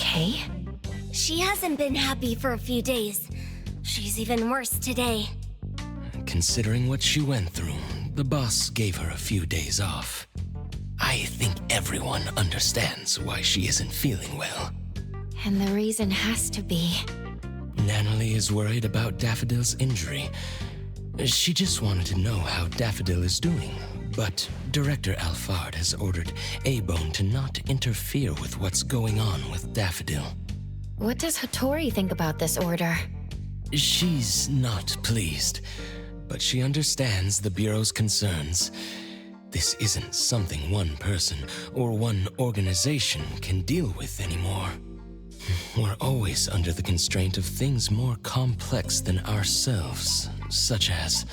okay? She hasn't been happy for a few days. She's even worse today. Considering what she went through, the boss gave her a few days off. I think everyone understands why she isn't feeling well. And the reason has to be... Natalie is worried about Daffodil's injury. She just wanted to know how Daffodil is doing, but Director Alphard has ordered A-Bone to not interfere with what's going on with Daffodil. What does Hattori think about this order? She's not pleased, but she understands the Bureau's concerns. This isn't something one person or one organization can deal with anymore. We're always under the constraint of things more complex than ourselves, such as...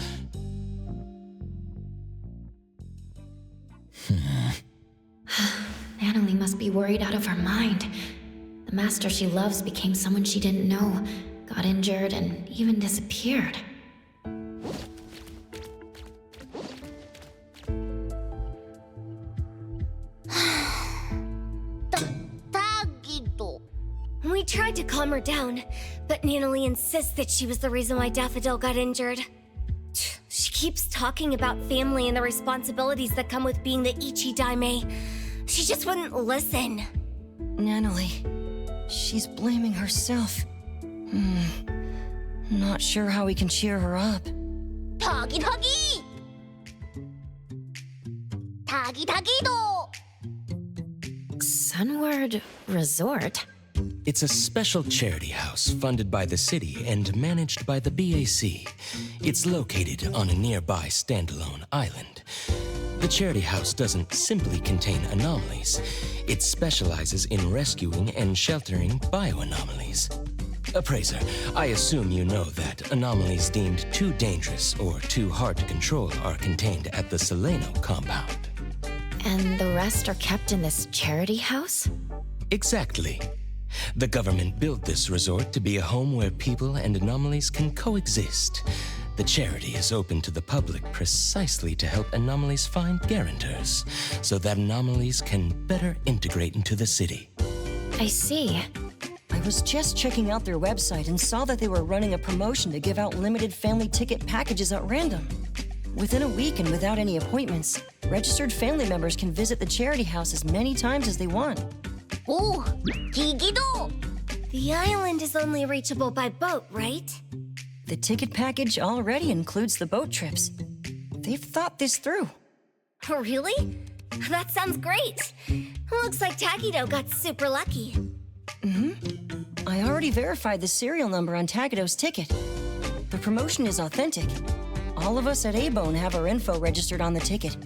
Natalie must be worried out of her mind. The master she loves became someone she didn't know, got injured, and even disappeared. We tried to calm her down, but Natalie insists that she was the reason why Daffodil got injured. She keeps talking about family and the responsibilities that come with being the Ichi-Daime. She just wouldn't listen. Natalie, she's blaming herself. Not sure how we can cheer her up. Tagi-tagi! Tagi-tagi-do! Sunward Resort? It's a special charity house funded by the city and managed by the BAC. It's located on a nearby standalone island. The charity house doesn't simply contain anomalies. It specializes in rescuing and sheltering bioanomalies. Appraiser, I assume you know that anomalies deemed too dangerous or too hard to control are contained at the Soleno compound. And the rest are kept in this charity house? Exactly. The government built this resort to be a home where people and anomalies can coexist. The charity is open to the public precisely to help anomalies find guarantors, so that anomalies can better integrate into the city. I see. I was just checking out their website and saw that they were running a promotion to give out limited family ticket packages at random. Within a week and without any appointments, registered family members can visit the charity house as many times as they want. Oh, Gigido! The island is only reachable by boat, right? The ticket package already includes the boat trips. They've thought this through. Oh, really? That sounds great. Looks like Takido got super lucky. I already verified the serial number on Takido's ticket. The promotion is authentic. All of us at A-Bone have our info registered on the ticket.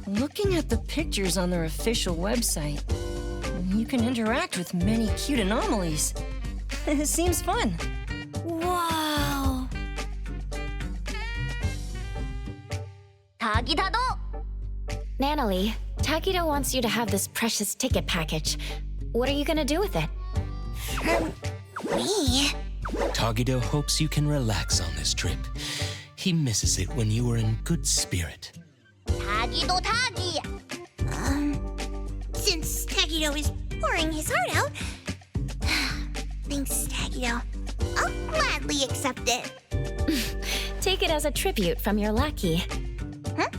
Looking at the pictures on their official website, you can interact with many cute anomalies. It seems fun. Wow! Tagidado! Natalie, Takido wants you to have this precious ticket package. What are you gonna do with it? Me? Tagido hopes you can relax on this trip. He misses it when you were in good spirit. Tagido Tagi! Since Tagido is pouring his heart out... Thanks, Tagido. I'll gladly accept it. Take it as a tribute from your lackey. Huh?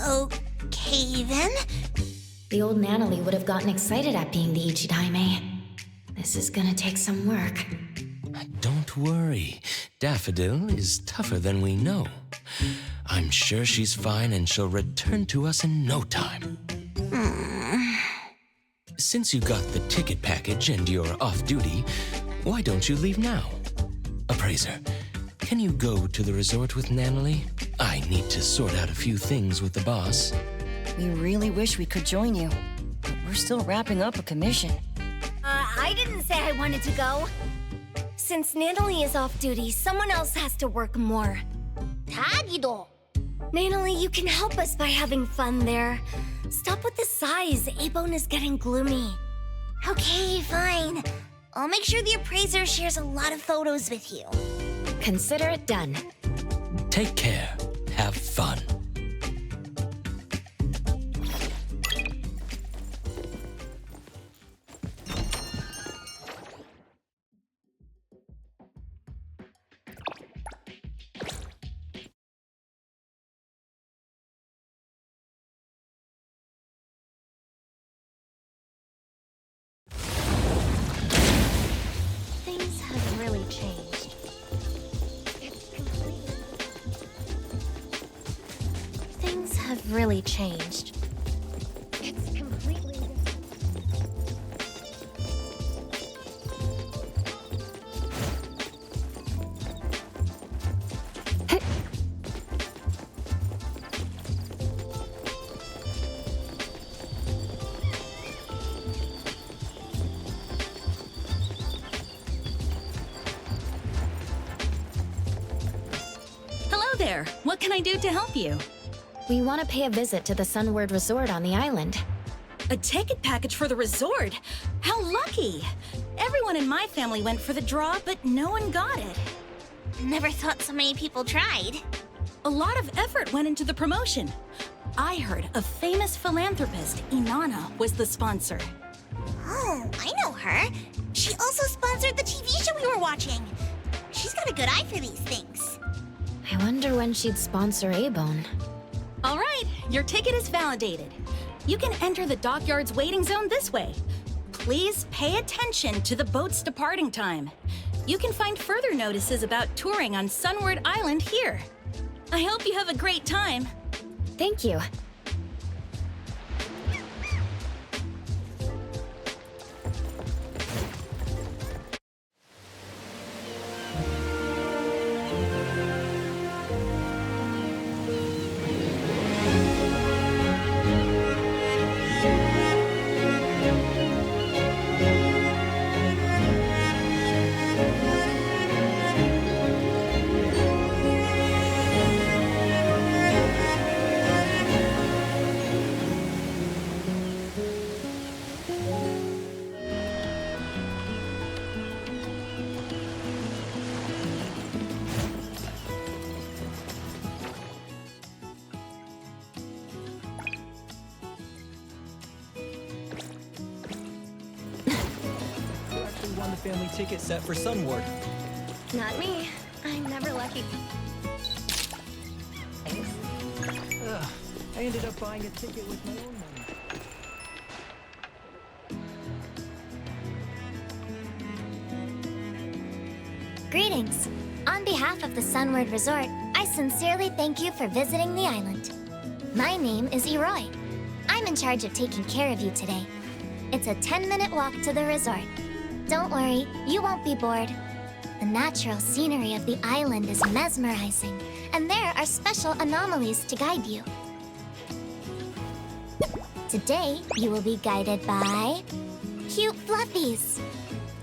Okay, then. The old Natalie would have gotten excited at being the Ichi-Daime. This is gonna take some work. Don't worry. Daffodil is tougher than we know. I'm sure she's fine and she'll return to us in no time. Since you got the ticket package and you're off duty, why don't you leave now? Appraiser, can you go to the resort with Natalie? I need to sort out a few things with the boss. We really wish we could join you, but we're still wrapping up a commission. I didn't say I wanted to go. Since Natalie is off duty, someone else has to work more. Tagido! Natalie, you can help us by having fun there. Stop with the sighs. A-Bone is getting gloomy. Okay, fine. I'll make sure the appraiser shares a lot of photos with you. Consider it done. Take care. Have fun. changed. Things have really changed. It's completely different. Hello there. What can I do to help you? We want to pay a visit to the Sunward Resort on the island. A ticket package for the resort? How lucky! Everyone in my family went for the draw, but no one got it. Never thought so many people tried. A lot of effort went into the promotion. I heard a famous philanthropist, Inanna, was the sponsor. Oh, I know her. She also sponsored the TV show we were watching. She's got a good eye for these things. I wonder when she'd sponsor A-Bone. All right, your ticket is validated. You can enter the dockyard's waiting zone this way. Please pay attention to the boat's departing time. You can find further notices about touring on Sunward Island here. I hope you have a great time. Thank you. Won the family ticket set for Sunward. Not me. I'm never lucky. Ugh, I ended up buying a ticket with my own money. Greetings. On behalf of the Sunward Resort, I sincerely thank you for visiting the island. My name is Eroy. I'm in charge of taking care of you today. It's a 10-minute walk to the resort. Don't worry, you won't be bored. The natural scenery of the island is mesmerizing, and there are special anomalies to guide you. Today, you will be guided by cute fluffies.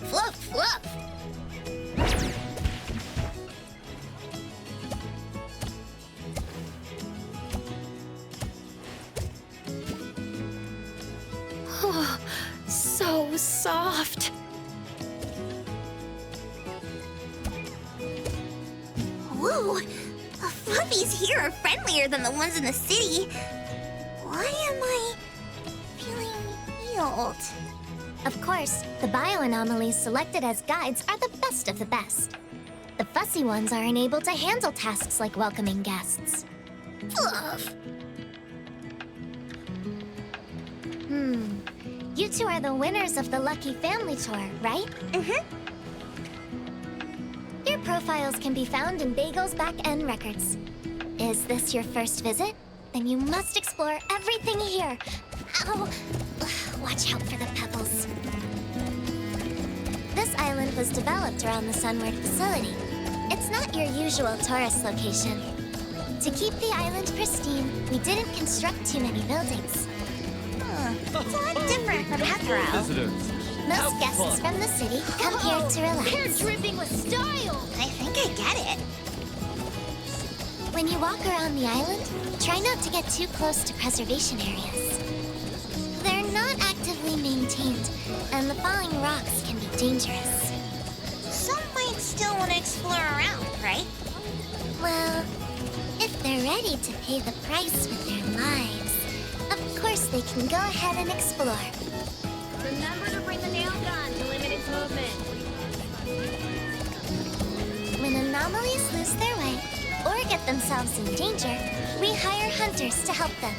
Fluff, fluff! Oh, so soft. Whoa! The fluffies here are friendlier than the ones in the city. Why am I feeling healed? Of course, the bioanomalies selected as guides are the best of the best. The fussy ones are unable to handle tasks like welcoming guests. Fluff! You two are the winners of the Lucky Family Tour, right? Mm-hmm. Your profiles can be found in Bagel's back-end records. Is this your first visit? Then you must explore everything here. Ow! Watch out for the pebbles. This island was developed around the Sunward facility. It's not your usual tourist location. To keep the island pristine, we didn't construct too many buildings. It's a lot different from Hetero. Most guests from the city come here to relax. Hair dripping with style! I think I get it. When you walk around the island, try not to get too close to preservation areas. They're not actively maintained, and the falling rocks can be dangerous. Some might still want to explore around, right? Well, if they're ready to pay the price with their lives, of course they can go ahead and explore. Remember to bring the nail gun to limit its movement. When anomalies lose their way or get themselves in danger, we hire hunters to help them.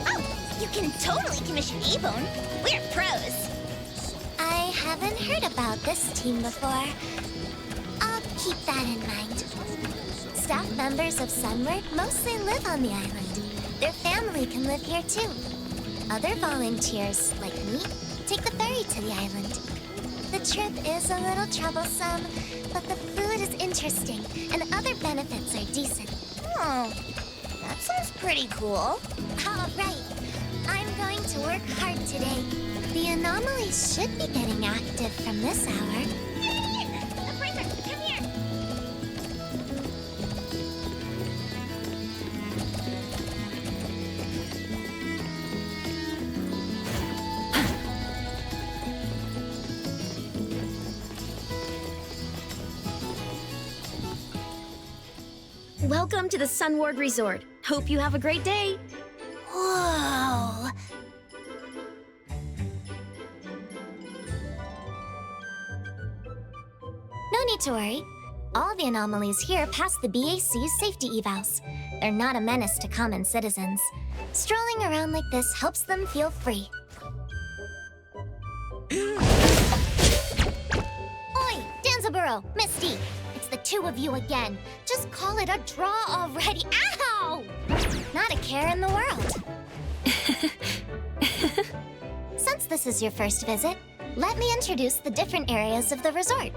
Oh, you can totally commission A-Bone. We're pros. I haven't heard about this team before. Staff members of Sunward mostly live on the island. Their family can live here too. Other volunteers, like me, take the ferry to the island. The trip is a little troublesome, but the food is interesting, and other benefits are decent. Oh, that sounds pretty cool. All right, I'm going to work hard today. The anomalies should be getting active from this hour. The freezer, come here. Welcome to the Sunward Resort. Hope you have a great day. Whoa! No need to worry. All the anomalies here pass the BAC's safety evals. They're not a menace to common citizens. Strolling around like this helps them feel free. Oi! Danzaburo! Misty! It's the two of you again. Just call it a draw already. Ow! Not a care in the world. Since this is your first visit, let me introduce the different areas of the resort.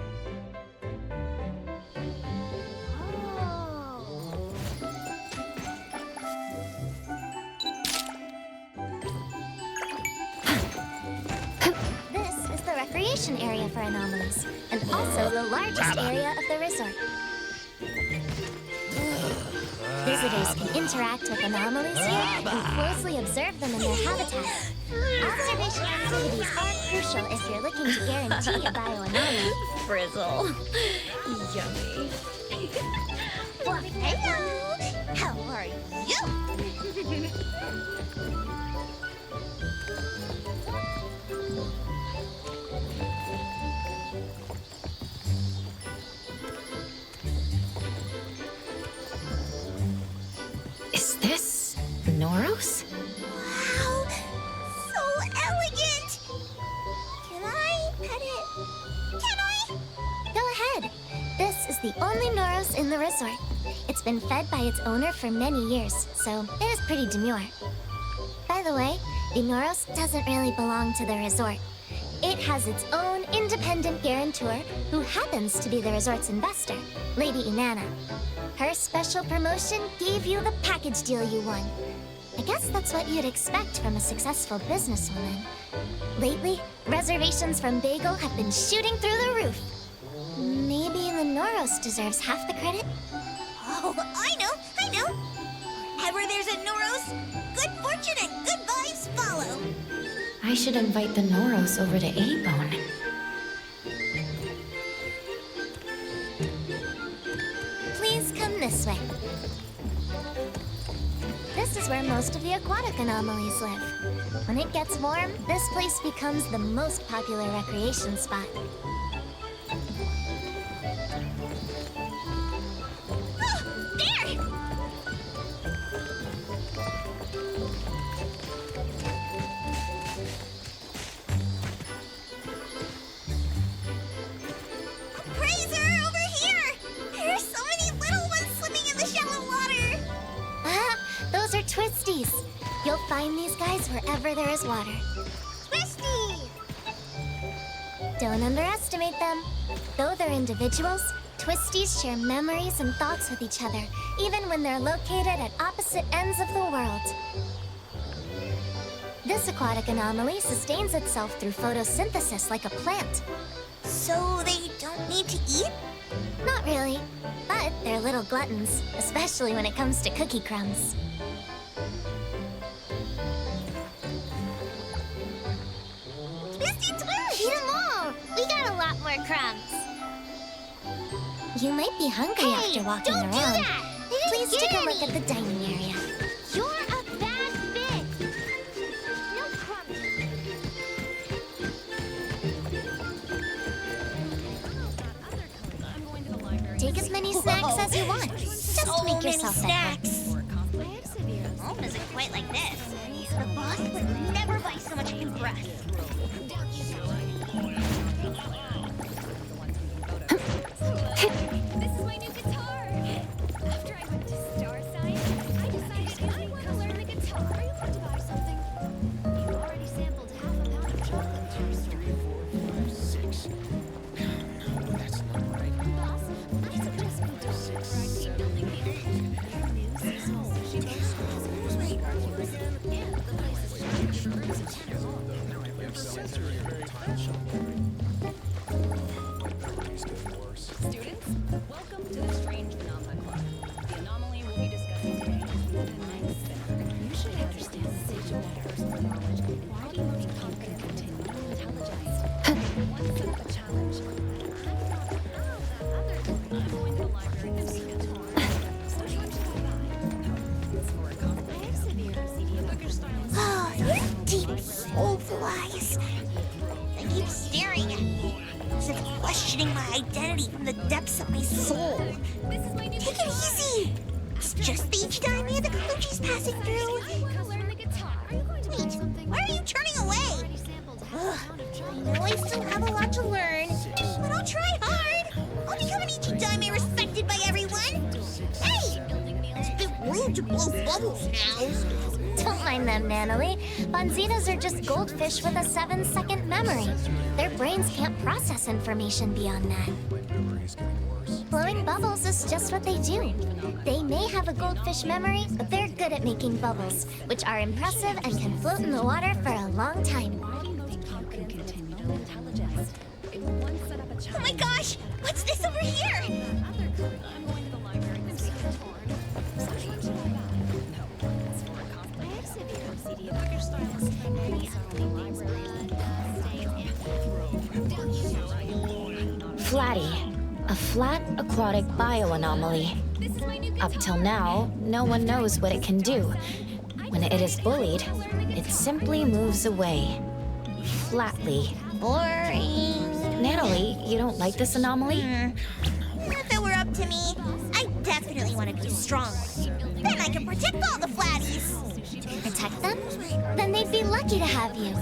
This is the recreation area for anomalies, and also the largest area of the resort. Visitors can interact with anomalies here and closely observe them in their habitat. Observation activities are crucial if you're looking to guarantee a bioanomaly. Frizzle. Yummy. Well, hello. How are you? Is this Noros? Wow, so elegant. Can I pet it? Can I? Go ahead. This is the only Noros in the resort. It's been fed by its owner for many years, so it is pretty demure. By the way, the Noros doesn't really belong to the resort. It has its own independent guarantor, who happens to be the resort's investor, Lady Inanna. Her special promotion gave you the package deal you won. I guess that's what you'd expect from a successful businesswoman. Lately, reservations from Bagel have been shooting through the roof. Maybe the Noros deserves half the credit? Oh, I know. Whenever there's a Noros, good fortune and good vibes follow. I should invite the Noros over to A-Bone. Please come this way. This is where most of the aquatic anomalies live. When it gets warm, this place becomes the most popular recreation spot. There! Appraiser, over here! There are so many little ones swimming in the shallow water! Ah, those are twisties. You'll find these guys wherever there is water. Twisty! Don't underestimate them. Though they're individuals, twisties share memories and thoughts with each other, even when they're located at opposite ends of the world. This aquatic anomaly sustains itself through photosynthesis like a plant. So they don't need to eat? Not really, but they're little gluttons, especially when it comes to cookie crumbs. Twisty Twitch! Eat them all! We got a lot more crumbs. You might be hungry after walking don't around. do that! They didn't Please get take a any. look at the dining area. You're a bad fit! No crumbs. Take as many snacks as you want. Just So make many yourself snacks. Home isn't quite like this. The boss would never buy so much new breath. This is my new guitar. After soul. Take it easy. It's just each time the Kaluchi's passing through. Wait, why are you turning away? Ugh, I know I still have a lot to learn, but I'll try hard. I'll become an Ichidame respected by everyone. Hey, it's a bit rude to blow bubbles now. Don't mind them, Natalie. Bonzitos are just goldfish with a 7-second memory. Their brains can't process information beyond that. Blowing bubbles is just what they do. They may have a goldfish memory, but they're good at making bubbles, which are impressive and can float in the water for a long time. Oh my gosh, what's this over here? Flatty, a flat aquatic bioanomaly. Up till now, no one knows what it can do. When it is bullied, it simply moves away. Flatly. Boring. Natalie, you don't like this anomaly? If it were up to me, I definitely want to be a strong one. Then I can protect all the flatties. Protect them? Then they'd be lucky to have you.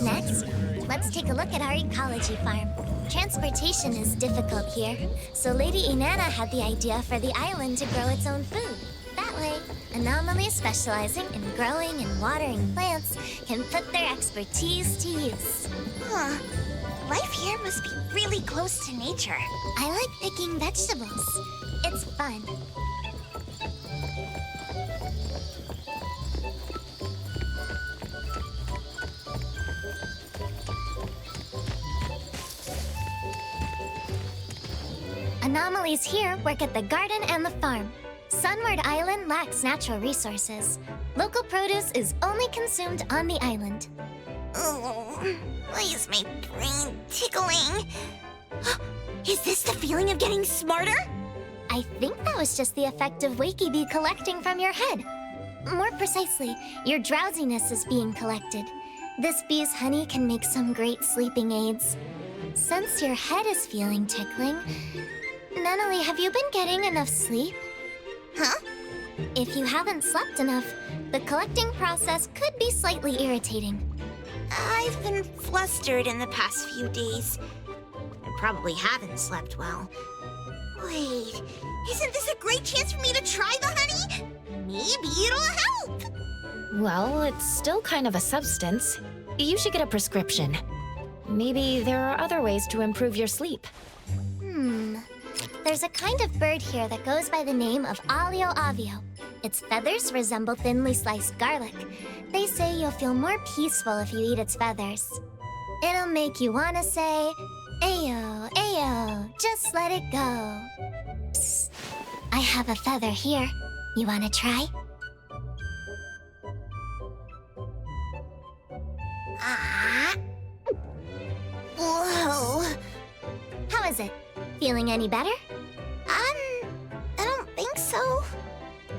Next, let's take a look at our ecology farm. Transportation is difficult here, so Lady Inanna had the idea for the island to grow its own food. That way, anomalies specializing in growing and watering plants can put their expertise to use. Huh. Life here must be really close to nature. I like picking vegetables. It's fun. Anomalies here work at the garden and the farm. Sunward Island lacks natural resources. Local produce is only consumed on the island. Oh, why is my brain tickling? Is this the feeling of getting smarter? I think that was just the effect of Wakey Bee collecting from your head. More precisely, your drowsiness is being collected. This bee's honey can make some great sleeping aids. Since your head is feeling tickling, Natalie, have you been getting enough sleep? Huh? If you haven't slept enough, the collecting process could be slightly irritating. I've been flustered in the past few days. I probably haven't slept well. Wait, isn't this a great chance for me to try the honey? Maybe it'll help! Well, it's still kind of a substance. You should get a prescription. Maybe there are other ways to improve your sleep. There's a kind of bird here that goes by the name of Alio Avio. Its feathers resemble thinly sliced garlic. They say you'll feel more peaceful if you eat its feathers. It'll make you want to say, Ayo, Ayo, just let it go. Psst, I have a feather here. You want to try? Ah. Whoa. How is it? Feeling any better? I don't think so.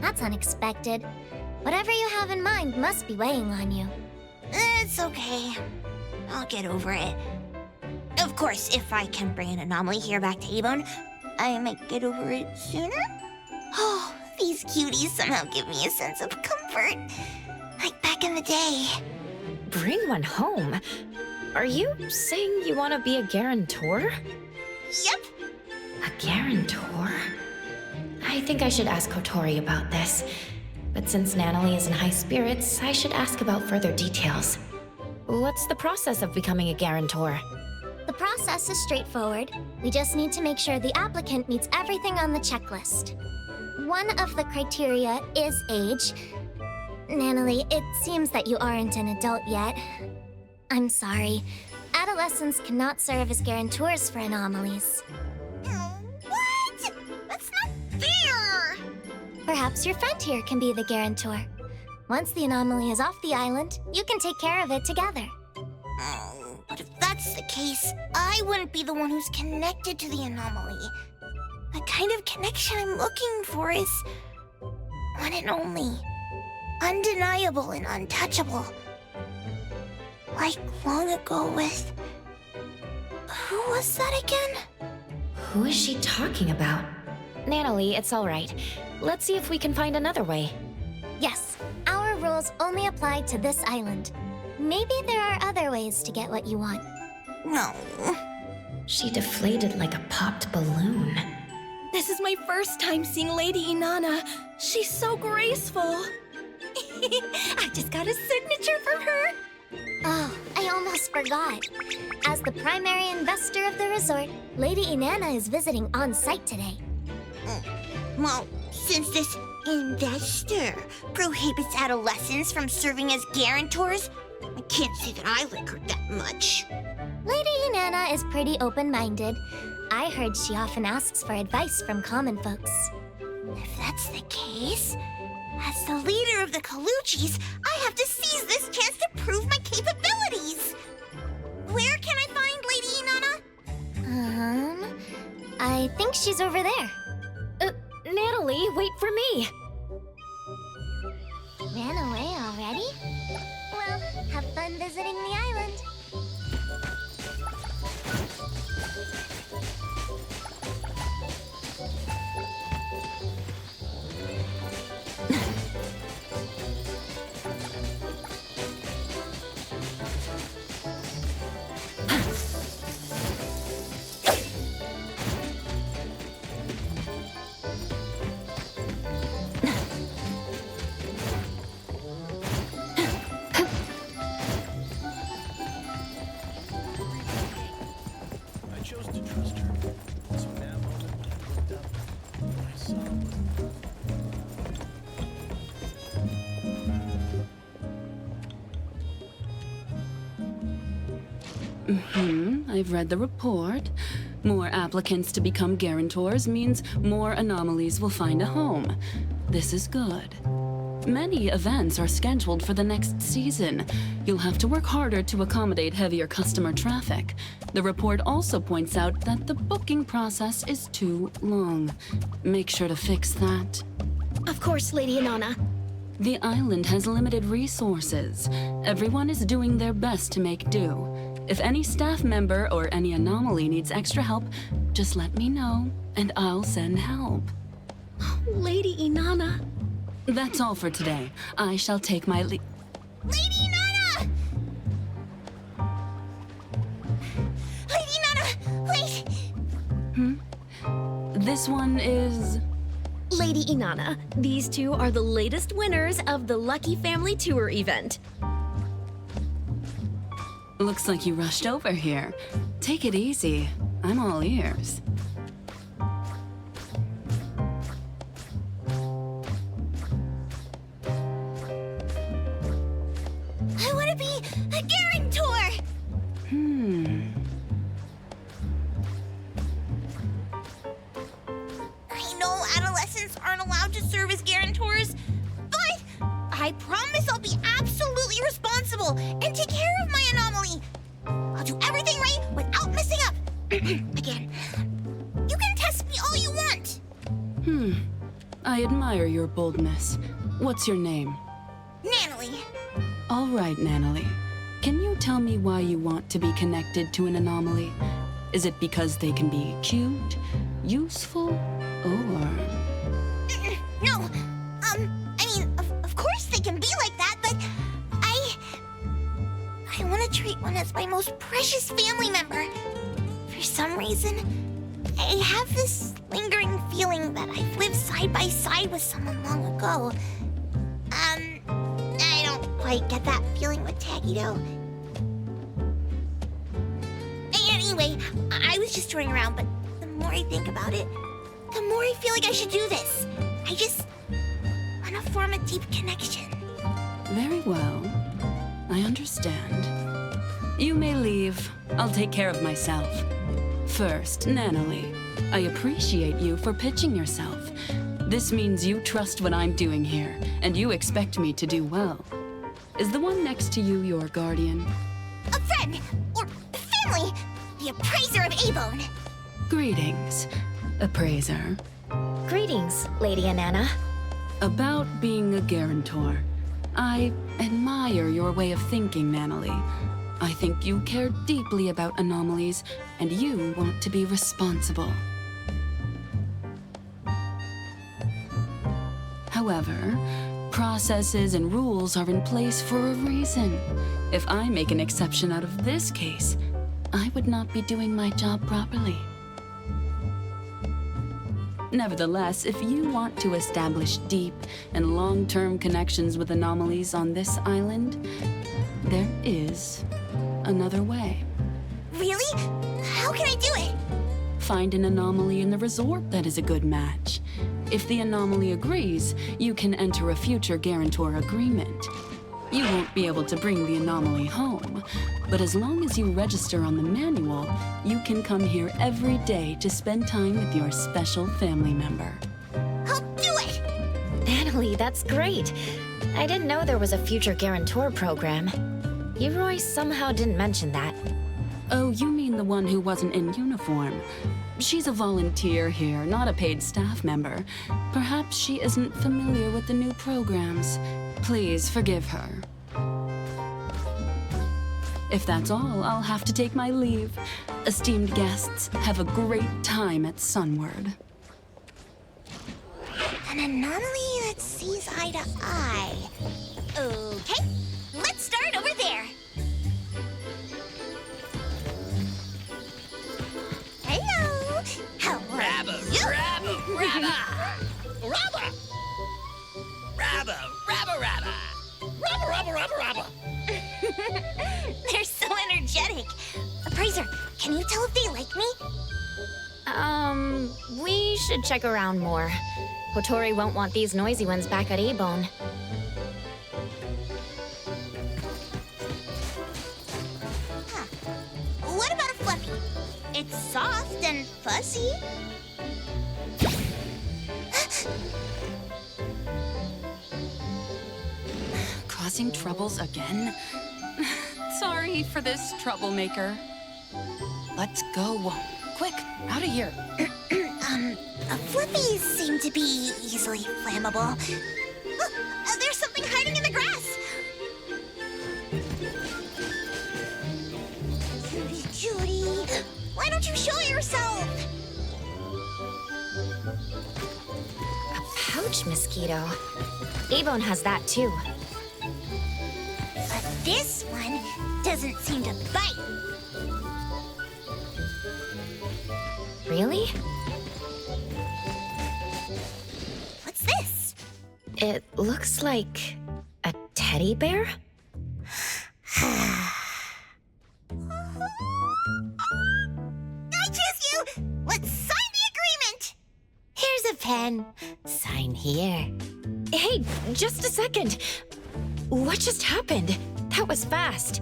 That's unexpected. Whatever you have in mind must be weighing on you. It's okay. I'll get over it. Of course, if I can bring an anomaly here back to A-Bone, I might get over it sooner. Oh, these cuties somehow give me a sense of comfort. Like back in the day. Bring one home? Are you saying you want to be a guarantor? Yep. A guarantor? I think I should ask Kotori about this. But since Natalie is in high spirits, I should ask about further details. What's the process of becoming a guarantor? The process is straightforward. We just need to make sure the applicant meets everything on the checklist. One of the criteria is age. Natalie, it seems that you aren't an adult yet. I'm sorry. Adolescents cannot serve as guarantors for anomalies. What? That's not fair! Perhaps your friend here can be the guarantor. Once the anomaly is off the island, you can take care of it together. But if that's the case, I wouldn't be the one who's connected to the anomaly. The kind of connection I'm looking for is one and only. Undeniable and untouchable. Like long ago with... Who was that again? Who is she talking about? Natalie, it's all right. Let's see if we can find another way. Yes, our rules only apply to this island. Maybe there are other ways to get what you want. No. She deflated like a popped balloon. This is my first time seeing Lady Inanna. She's so graceful. I just got a signature from her. Oh, I almost forgot. As the primary investor of the resort, Lady Inanna is visiting on site today. Well, since this investor prohibits adolescents from serving as guarantors, I can't say that I like her that much. Lady Inanna is pretty open-minded. I heard she often asks for advice from common folks. If that's the case, as the leader of the Colucci's, I have to seize this chance to prove my capabilities. Where can I find Lady Inanna? I think she's over there. Natalie, wait for me! Ran away already? Well, have fun visiting the island. I chose to trust her. So now I looked up. What I saw was... I've read the report. More applicants to become guarantors means more anomalies will find a home. This is good. Many events are scheduled for the next season. You'll have to work harder to accommodate heavier customer traffic. The report also points out that the booking process is too long. Make sure to fix that. Of course, Lady Inanna. The island has limited resources. Everyone is doing their best to make do. If any staff member or any anomaly needs extra help, just let me know, and I'll send help. Lady Inanna. That's all for today. I shall take my Lady Inanna! Lady Inanna, wait! This one is... Lady Inanna, these two are the latest winners of the Lucky Family Tour event. Looks like you rushed over here. Take it easy. I'm all ears. I want to be a guarantor! I know adolescents aren't allowed to serve as guarantors, but I promise I'll be absolutely responsible and take care of my anomaly. I'll do everything right without messing up. Again, you can test me all you want. I admire your boldness. What's your name? Natalie. All right, Natalie. Can you tell me why you want to be connected to an anomaly? Is it because they can be cute, useful, or... No, I mean, of course they can be like that, but I want to treat one as my most precious family member. For some reason, I have this lingering feeling that I've lived side by side with someone long ago. I don't quite get that feeling with Taggy, though. Anyway, I was just touring around, but the more I think about it, the more I feel like I should do this. I just want to form a deep connection. Very well. I understand. You may leave. I'll take care of myself. First, Natalie, I appreciate you for pitching yourself. This means you trust what I'm doing here, and you expect me to do well. Is the one next to you your guardian? A friend, or family, the appraiser of A-Bone. Greetings, appraiser. Greetings, Lady Inanna. About being a guarantor. I admire your way of thinking, Natalie. I think you care deeply about anomalies, and you want to be responsible. However, processes and rules are in place for a reason. If I make an exception out of this case, I would not be doing my job properly. Nevertheless, if you want to establish deep and long-term connections with anomalies on this island, there is another way. Really? How can I do it? Find an anomaly in the resort that is a good match. If the anomaly agrees, you can enter a future guarantor agreement. You won't be able to bring the anomaly home, but as long as you register on the manual, you can come here every day to spend time with your special family member. I'll do it! Natalie, that's great. I didn't know there was a future guarantor program. Leroy somehow didn't mention that. Oh, you mean the one who wasn't in uniform. She's a volunteer here, not a paid staff member. Perhaps she isn't familiar with the new programs. Please forgive her. If that's all, I'll have to take my leave. Esteemed guests, have a great time at Sunward. An anomaly that sees eye to eye. Okay, let's start over there. Hello. How are you? They're so energetic. Appraiser, can you tell if they like me? We should check around more. Hotori won't want these noisy ones back at A-Bone. Huh. What about a fluffy? It's soft and fuzzy. Causing troubles again? Sorry for this, troublemaker. Let's go. Quick, out of here. Fluffies seem to be easily flammable. Look, there's something hiding in the grass. Judy, why don't you show yourself? A pouch mosquito. A-Bone has that too. But this one doesn't seem to bite. Really? What's this? It looks like a teddy bear? I choose you! Let's sign the agreement! Here's a pen. Sign here. Hey, just a second. What just happened? That was fast.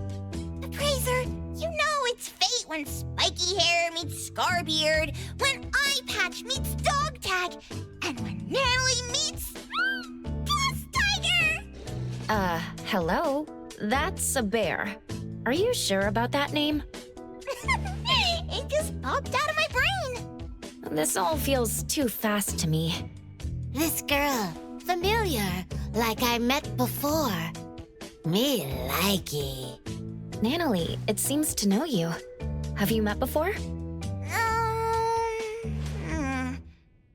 Appraiser, you know it's fate when spiky hair meets Scarbeard, when eye patch meets dog tag, and when Natalie meets Boss Tiger! Hello? That's a bear. Are you sure about that name? It just popped out of my brain. This all feels too fast to me. This girl, familiar, like I met before. Me likey. Natalie, it seems to know you. Have you met before?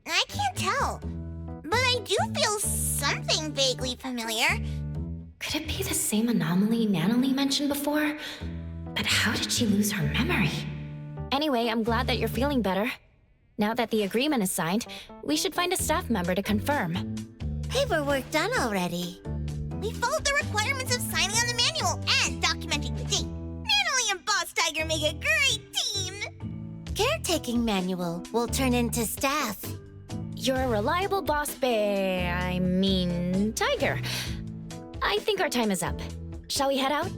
I can't tell. But I do feel something vaguely familiar. Could it be the same anomaly Natalie mentioned before? But how did she lose her memory? Anyway, I'm glad that you're feeling better. Now that the agreement is signed, we should find a staff member to confirm. Paperwork done already. We followed the requirements of signing on the manual and documenting the date. Natalie and Boss Tiger make a great team. Caretaking manual will turn into staff. You're a reliable boss bear. Tiger. I think our time is up. Shall we head out?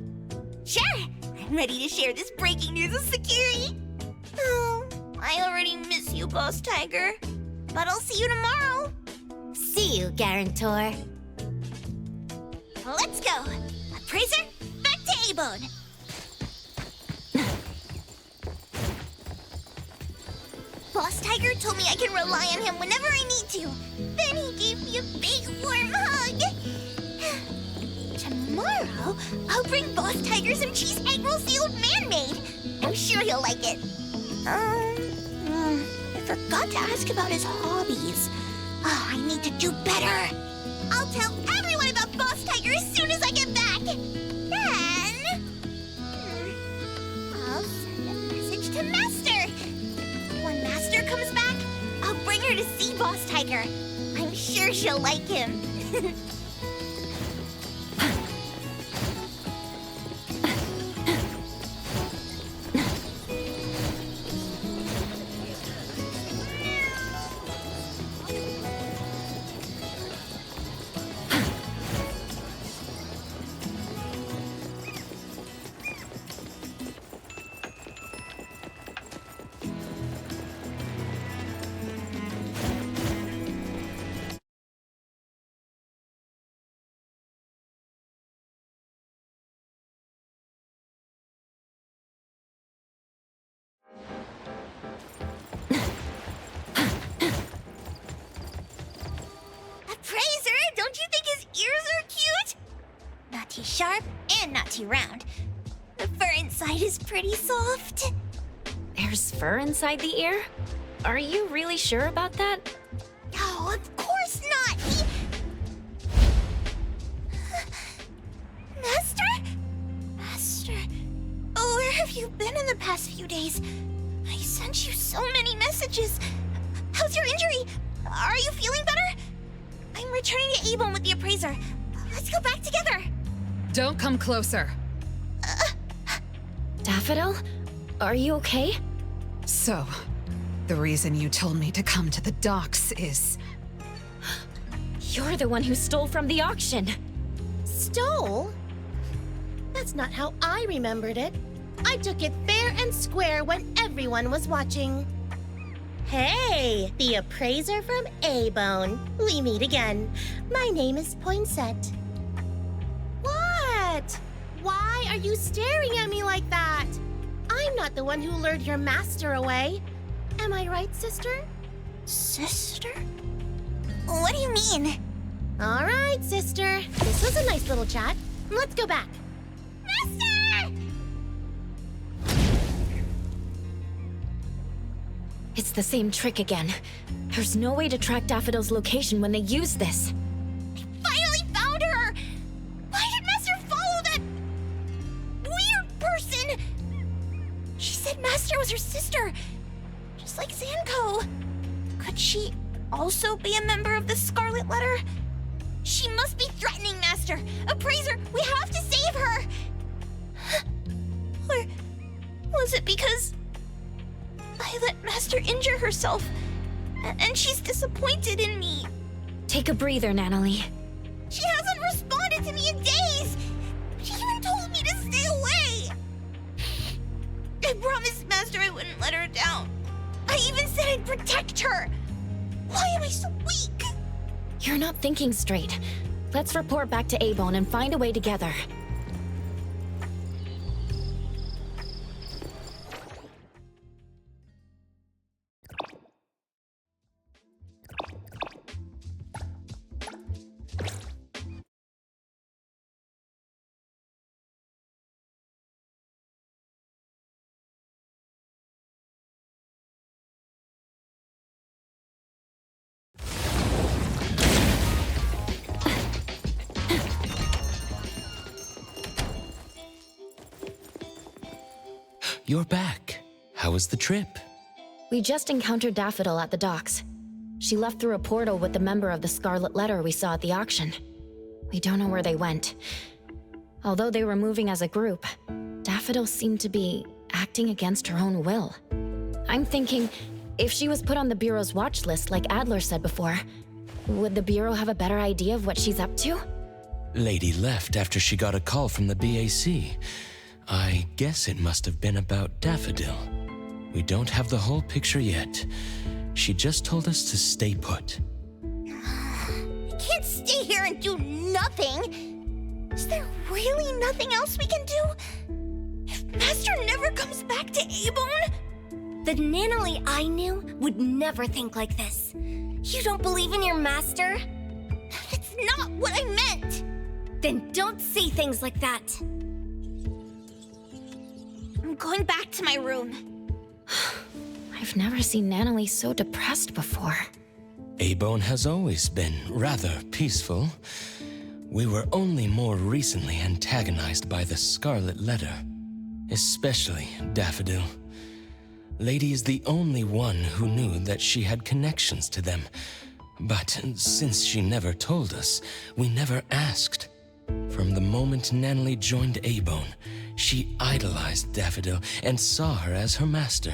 Sure. I'm ready to share this breaking news with security. Oh, I already miss you, Boss Tiger. But I'll see you tomorrow. See you, guarantor. Let's go. Appraiser, back to A-Bone. Boss Tiger told me I can rely on him whenever I need to. Then he gave me a big warm hug. Tomorrow, I'll bring Boss Tiger some cheese egg rolls the old man made. I'm sure he'll like it. I forgot to ask about his hobbies. Oh, I need to do better. I'll tell everyone about Boss Tiger as soon as I get back. Then... I'll send a message to Master. When Master comes back, I'll bring her to see Boss Tiger. I'm sure she'll like him. Not too sharp and not too round. The fur inside is pretty soft. There's fur inside the ear? Are you really sure about that? Oh, of course not! Master? Master? Oh, where have you been in the past few days? I sent you so many messages. How's your injury? Are you feeling better? I'm returning to Avon with the appraiser. Let's go back together. Don't come closer. Daffodil? Are you okay? So, the reason you told me to come to the docks is... You're the one who stole from the auction. Stole? That's not how I remembered it. I took it fair and square when everyone was watching. Hey, the appraiser from A-Bone. We meet again. My name is Poinsett. What? Why are you staring at me like that? I'm not the one who lured your master away. Am I right, sister? Sister? What do you mean? All right, sister. This was a nice little chat. Let's go back. Master! It's the same trick again. There's no way to track Daffodil's location when they use this. Finally found her! Why did Master follow that weird person? She said Master was her sister, just like Zanko. Could she also be a member of the Scarlet Letter? She must be threatening Master. Appraiser, we have to save her! Or was it because I let Master injure herself, and she's disappointed in me? Take a breather, Nanalie. She hasn't responded to me in days! She even told me to stay away! I promised Master I wouldn't let her down. I even said I'd protect her! Why am I so weak? You're not thinking straight. Let's report back to A-Bone and find a way together. You're back. How was the trip? We just encountered Daffodil at the docks. She left through a portal with the member of the Scarlet Letter we saw at the auction. We don't know where they went. Although they were moving as a group, Daffodil seemed to be acting against her own will. I'm thinking, if she was put on the Bureau's watch list like Adler said before, would the Bureau have a better idea of what she's up to? Lady left after she got a call from the BAC. I guess it must have been about Daffodil. We don't have the whole picture yet. She just told us to stay put. I can't stay here and do nothing. Is there really nothing else we can do? If Master never comes back to A-Bone? The Nanalie I knew would never think like this. You don't believe in your master? That's not what I meant! Then don't say things like that. I'm going back to my room. I've never seen Nanalie so depressed before. A-Bone has always been rather peaceful. We were only more recently antagonized by the Scarlet Letter, especially Daffodil. Lady is the only one who knew that she had connections to them, but since she never told us, we never asked. From the moment Nanalie joined A-Bone, she idolized Daffodil and saw her as her master.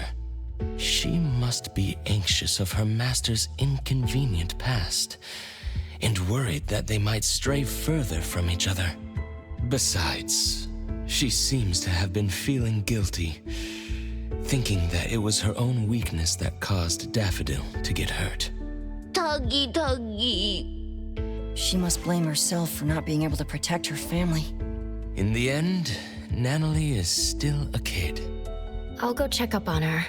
She must be anxious of her master's inconvenient past, and worried that they might stray further from each other. Besides, she seems to have been feeling guilty, thinking that it was her own weakness that caused Daffodil to get hurt. Tuggy. She must blame herself for not being able to protect her family. In the end, Nanalie is still a kid. I'll go check up on her.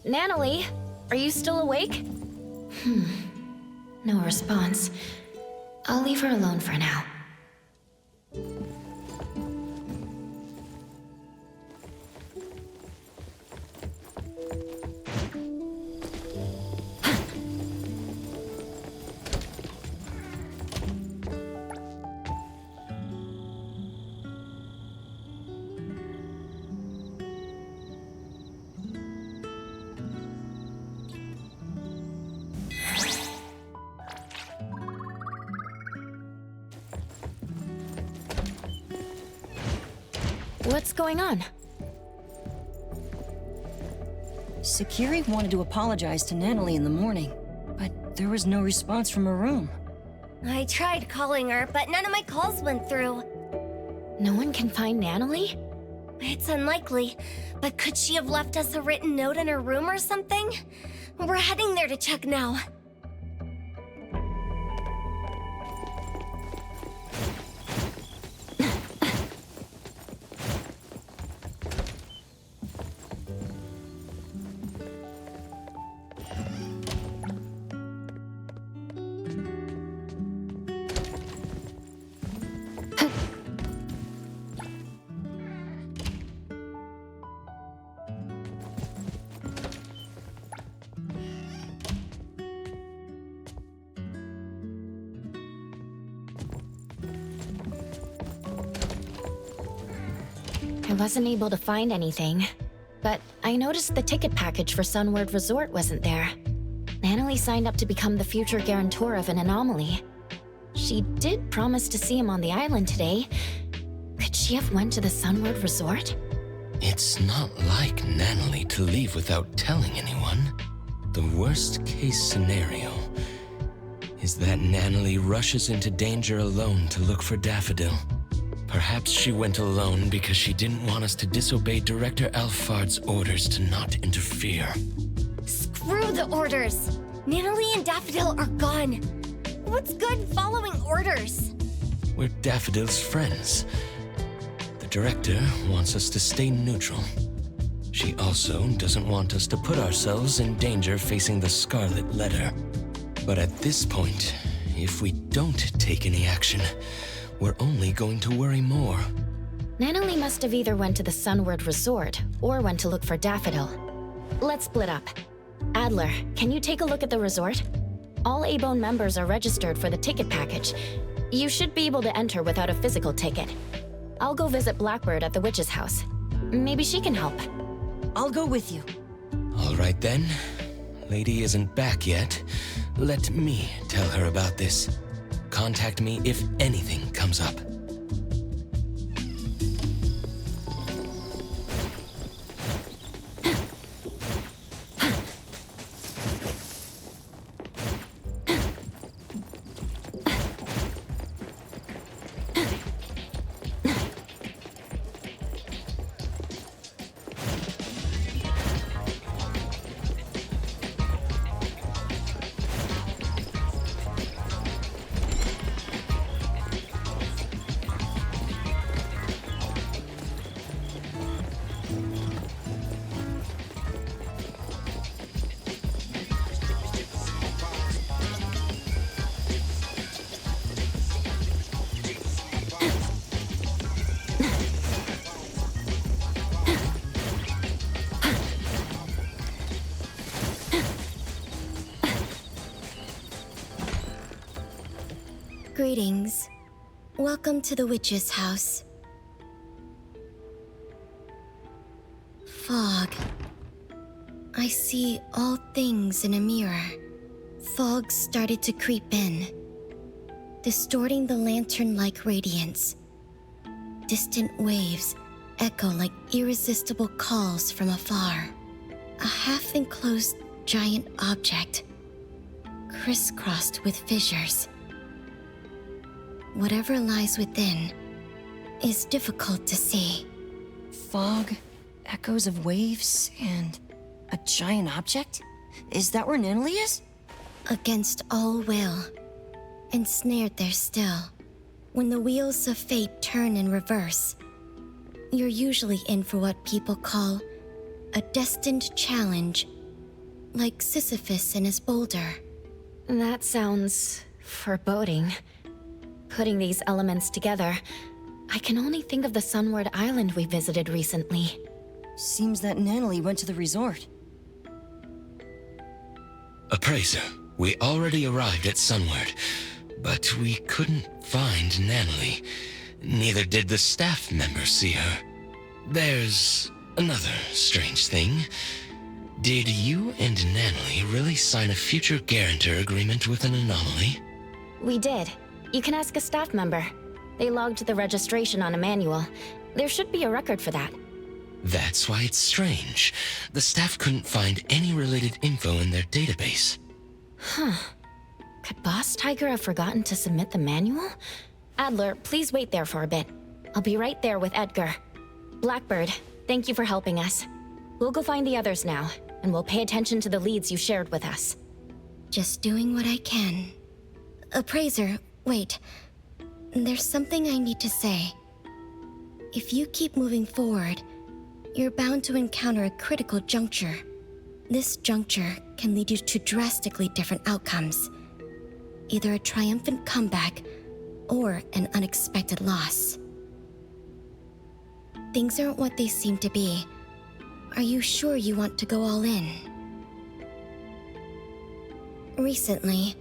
Nanalie, are you still awake? No response. I'll leave her alone for now. What's going on? Sakiri wanted to apologize to Nanalie in the morning, but there was no response from her room. I tried calling her, but none of my calls went through. No one can find Nanalie? It's unlikely, but could she have left us a written note in her room or something? We're heading there to check now. I wasn't able to find anything, but I noticed the ticket package for Sunward Resort wasn't there. Nanalie signed up to become the future guarantor of an anomaly. She did promise to see him on the island today. Could she have went to the Sunward Resort? It's not like Nanalie to leave without telling anyone. The worst case scenario is that Nanalie rushes into danger alone to look for Daffodil. Perhaps she went alone because she didn't want us to disobey Director Alphard's orders to not interfere. Screw the orders! Nanalie and Daffodil are gone. What's good following orders? We're Daffodil's friends. The Director wants us to stay neutral. She also doesn't want us to put ourselves in danger facing the Scarlet Letter. But at this point, if we don't take any action, we're only going to worry more. Nanalie must have either went to the Sunward Resort or went to look for Daffodil. Let's split up. Adler, can you take a look at the resort? All A-Bone members are registered for the ticket package. You should be able to enter without a physical ticket. I'll go visit Blackbird at the witch's house. Maybe she can help. I'll go with you. All right then. Lady isn't back yet. Let me tell her about this. Contact me if anything comes up. Greetings. Welcome to the witch's house. Fog. I see all things in a mirror. Fog started to creep in, distorting the lantern-like radiance. Distant waves echo like irresistible calls from afar. A half-enclosed giant object, crisscrossed with fissures. Whatever lies within is difficult to see. Fog, echoes of waves, and a giant object? Is that where Natalie is? Against all will, ensnared there still. When the wheels of fate turn in reverse, you're usually in for what people call a destined challenge, like Sisyphus and his boulder. That sounds foreboding. Putting these elements together, I can only think of the Sunward Island we visited recently. Seems that Natalie went to the resort. Appraiser, we already arrived at Sunward, but we couldn't find Natalie. Neither did the staff members see her. There's another strange thing. Did you and Natalie really sign a future guarantor agreement with an anomaly? We did. You can ask a staff member. They logged the registration on a manual. There should be a record for that. That's why it's strange. The staff couldn't find any related info in their database. Huh. Could Boss Tiger have forgotten to submit the manual? Adler, please wait there for a bit. I'll be right there with Edgar. Blackbird, thank you for helping us. We'll go find the others now, and we'll pay attention to the leads you shared with us. Just doing what I can. Appraiser, wait. There's something I need to say. If you keep moving forward, you're bound to encounter a critical juncture. This juncture can lead you to drastically different outcomes. Either a triumphant comeback, or an unexpected loss. Things aren't what they seem to be. Are you sure you want to go all in? Recently,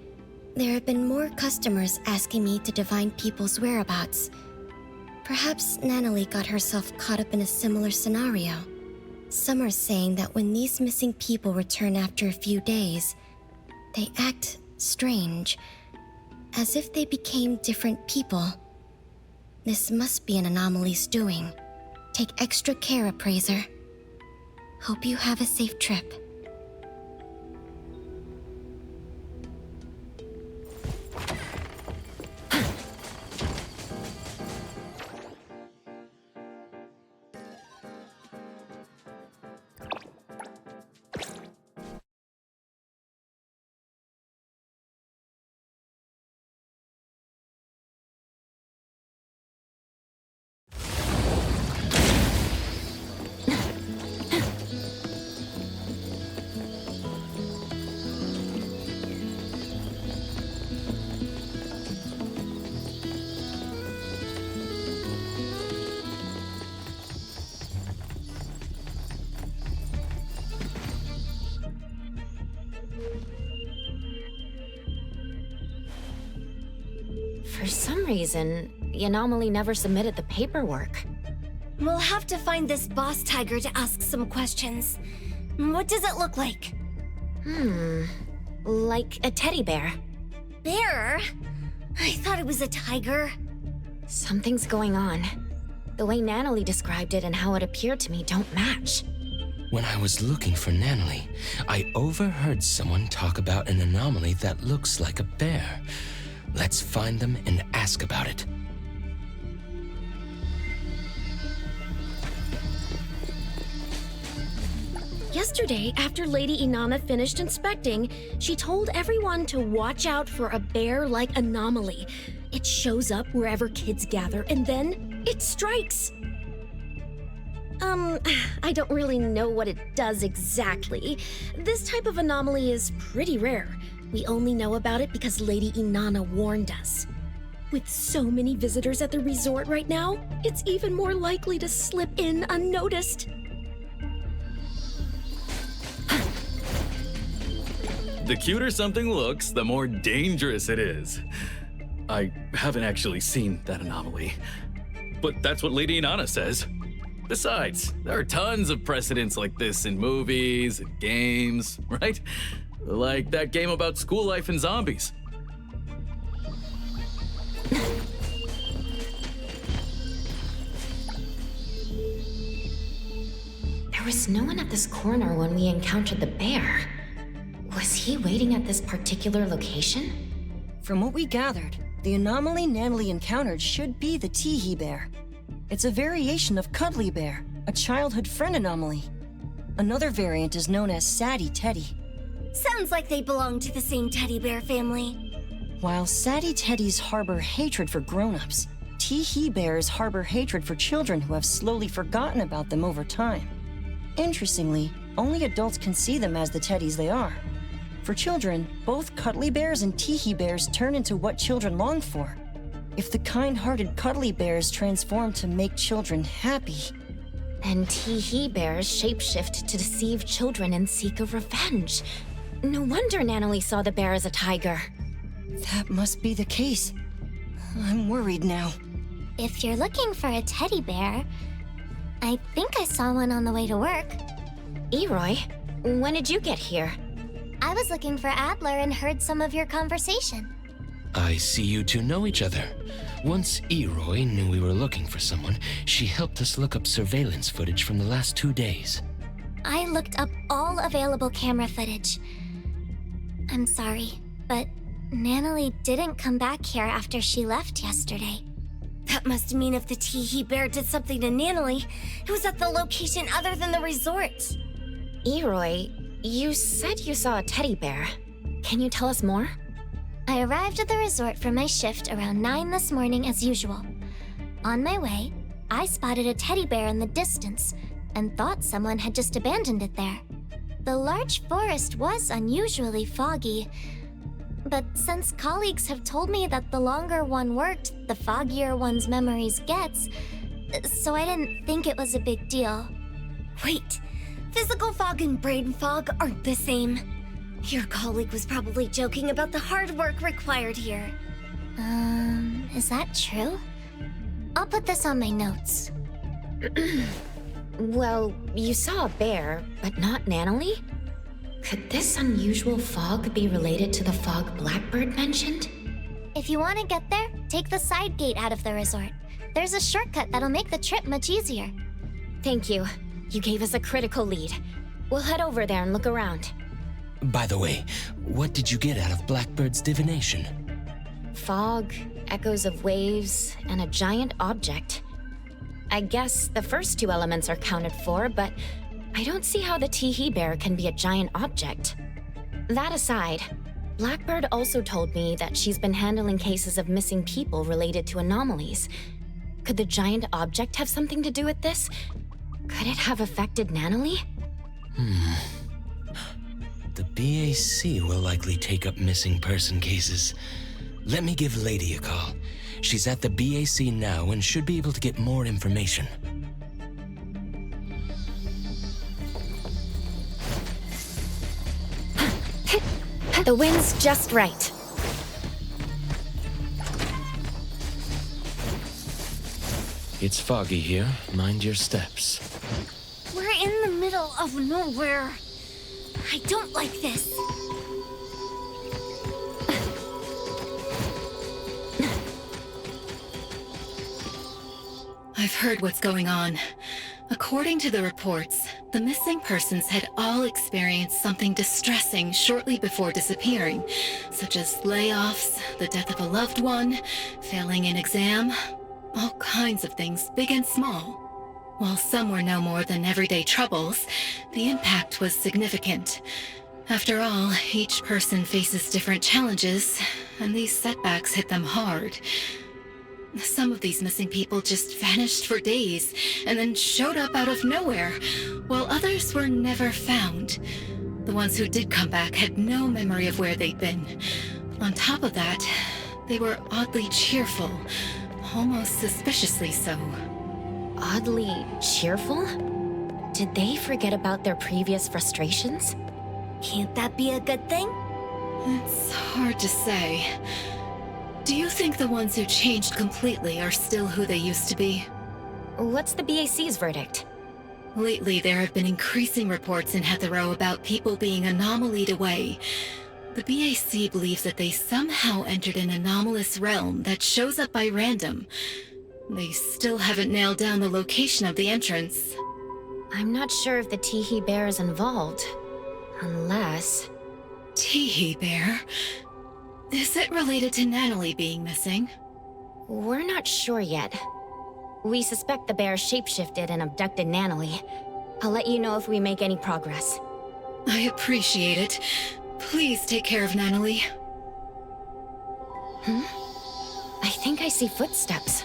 there have been more customers asking me to divine people's whereabouts. Perhaps Natalie got herself caught up in a similar scenario. Some are saying that when these missing people return after a few days, they act strange, as if they became different people. This must be an anomaly's doing. Take extra care, Appraiser. Hope you have a safe trip. For some reason, the anomaly never submitted the paperwork. We'll have to find this boss tiger to ask some questions. What does it look like? Like a teddy bear. Bear? I thought it was a tiger. Something's going on. The way Natalie described it and how it appeared to me don't match. When I was looking for Natalie, I overheard someone talk about an anomaly that looks like a bear. Let's find them and ask about it. Yesterday, after Lady Inanna finished inspecting, she told everyone to watch out for a bear-like anomaly. It shows up wherever kids gather, and then it strikes. I don't really know what it does exactly. This type of anomaly is pretty rare. We only know about it because Lady Inanna warned us. With so many visitors at the resort right now, it's even more likely to slip in unnoticed. The cuter something looks, the more dangerous it is. I haven't actually seen that anomaly. But that's what Lady Inanna says. Besides, there are tons of precedents like this in movies and games, right? Like that game about school life and zombies. There was no one at this corner when we encountered the bear. Was he waiting at this particular location? From what we gathered, the anomaly Natalie encountered should be the Teehee bear. It's a variation of Cuddly Bear, a childhood friend anomaly. Another variant is known as Sadie Teddy. Sounds like they belong to the same teddy bear family. While Sadie Teddies harbor hatred for grown-ups, Teehee bears harbor hatred for children who have slowly forgotten about them over time. Interestingly, only adults can see them as the teddies they are. For children, both Cuddly Bears and Teehee bears turn into what children long for. If the kind-hearted Cuddly Bears transform to make children happy, and Teehee bears shapeshift to deceive children and seek a revenge. No wonder Natalie saw the bear as a tiger. That must be the case. I'm worried now. If you're looking for a teddy bear, I think I saw one on the way to work. Eroy, when did you get here? I was looking for Adler and heard some of your conversation. I see you two know each other. Once Eroy knew we were looking for someone, she helped us look up surveillance footage from the last 2 days. I looked up all available camera footage. I'm sorry, but Natalie didn't come back here after she left yesterday. That must mean if the Teehee bear did something to Natalie, it was at the location other than the resort. Eroy, you said you saw a teddy bear. Can you tell us more? I arrived at the resort for my shift around 9 this morning as usual. On my way, I spotted a teddy bear in the distance and thought someone had just abandoned it there. The large forest was unusually foggy, but since colleagues have told me that the longer one worked, the foggier one's memories gets, so I didn't think it was a big deal. Wait, physical fog and brain fog aren't the same. Your colleague was probably joking about the hard work required here. Is that true? I'll put this on my notes. Well, you saw a bear, but not Natalie? Could this unusual fog be related to the fog Blackbird mentioned? If you want to get there, take the side gate out of the resort. There's a shortcut that'll make the trip much easier. Thank you. You gave us a critical lead. We'll head over there and look around. By the way, what did you get out of Blackbird's divination? Fog, echoes of waves, and a giant object. I guess the first 2 elements are counted for, but I don't see how the Teehee bear can be a giant object. That aside, Blackbird also told me that she's been handling cases of missing people related to anomalies. Could the giant object have something to do with this? Could it have affected Natalie? The BAC will likely take up missing person cases. Let me give Lady a call. She's at the BAC now and should be able to get more information. The wind's just right. It's foggy here. Mind your steps. We're in the middle of nowhere. I don't like this. I've heard what's going on. According to the reports, the missing persons had all experienced something distressing shortly before disappearing, such as layoffs, the death of a loved one, failing an exam, all kinds of things, big and small. While some were no more than everyday troubles, the impact was significant. After all, each person faces different challenges, and these setbacks hit them hard. Some of these missing people just vanished for days, and then showed up out of nowhere, while others were never found. The ones who did come back had no memory of where they'd been. On top of that, they were oddly cheerful, almost suspiciously so. Oddly cheerful? Did they forget about their previous frustrations? Can't that be a good thing? It's hard to say. Do you think the ones who changed completely are still who they used to be? What's the BAC's verdict? Lately, there have been increasing reports in Hetero about people being anomalied away. The BAC believes that they somehow entered an anomalous realm that shows up by random. They still haven't nailed down the location of the entrance. I'm not sure if the Teehee Bear is involved. Unless... Teehee Bear? Is it related to Natalie being missing? We're not sure yet. We suspect the bear shapeshifted and abducted Natalie. I'll let you know if we make any progress. I appreciate it. Please take care of Natalie. I think I see footsteps.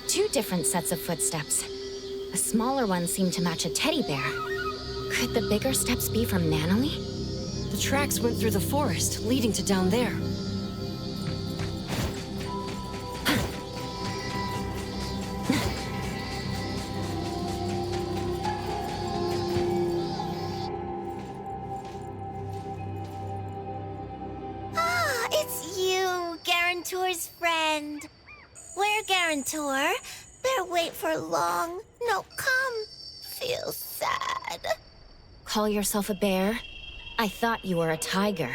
Two different sets of footsteps. A smaller one seemed to match a teddy bear. Could the bigger steps be from Natalie? The tracks went through the forest, leading to down there. Ah, it's you, Garantor's friend. Where, Garantor? Better wait for long. No, come. Feel sad. Call yourself a bear? I thought you were a tiger.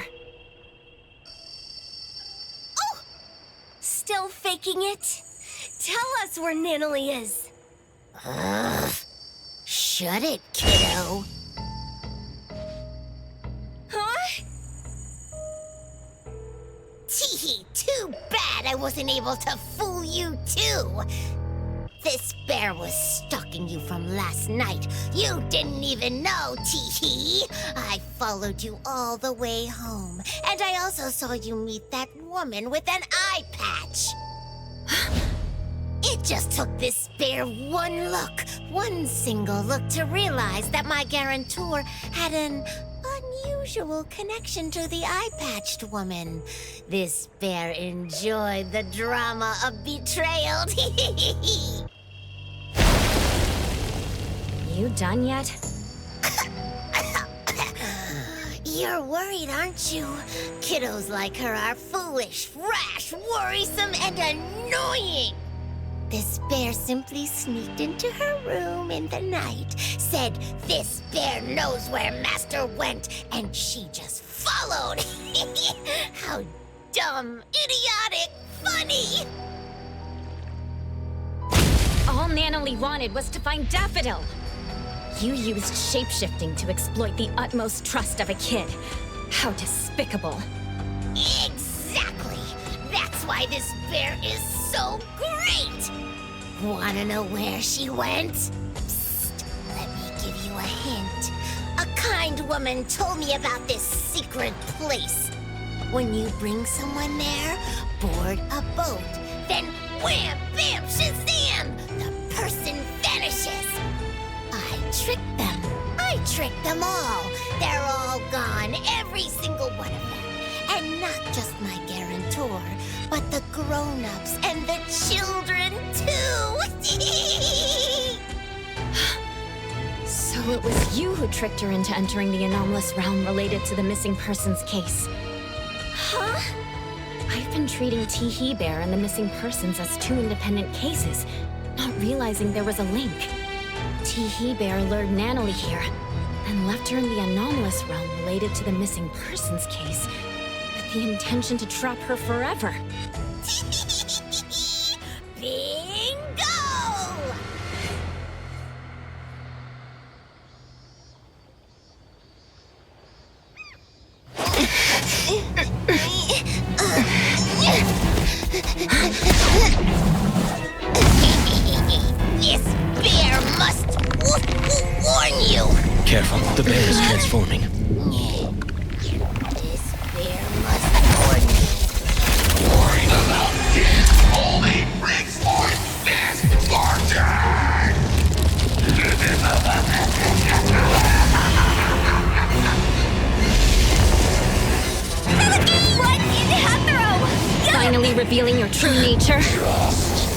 Oh! Still faking it? Tell us where Natalie is. Ugh. Shut it, kiddo. Huh? Teehee, too bad I wasn't able to fool you too. This bear was stalking you from last night. You didn't even know, Teehee. I followed you all the way home. And I also saw you meet that woman with an eye patch. It just took this bear one single look to realize that my guarantor had an unusual connection to the eye-patched woman. This bear enjoyed the drama of betrayal. You done yet? You're worried, aren't you? Kiddos like her are foolish, rash, worrisome, and annoying. This bear simply sneaked into her room in the night, said this bear knows where Master went, and she just followed. How dumb, idiotic, funny! All Natalie wanted was to find Daffodil. You used shapeshifting to exploit the utmost trust of a kid. How despicable. Exactly! That's why this bear is so great! Wanna know where she went? Psst, let me give you a hint. A kind woman told me about this secret place. When you bring someone there, board a boat, then wham, bam, shazam! The person vanishes. I tricked them all. They're all gone, every single one of them. And not just my guarantor, but the grown-ups and the children, too! So it was you who tricked her into entering the anomalous realm related to the missing persons case. Huh? I've been treating Teehee Bear and the missing persons as two independent cases, not realizing there was a link. Teehee Bear lured Natalie here, and left her in the anomalous realm related to the missing persons case, with the intention to trap her forever. Bingo! This bear must warn you. Careful, the bear is transforming. This bear must warn you. Worrying about this only brings forth misfortune. Run in, Hetero! Finally revealing your true nature. Just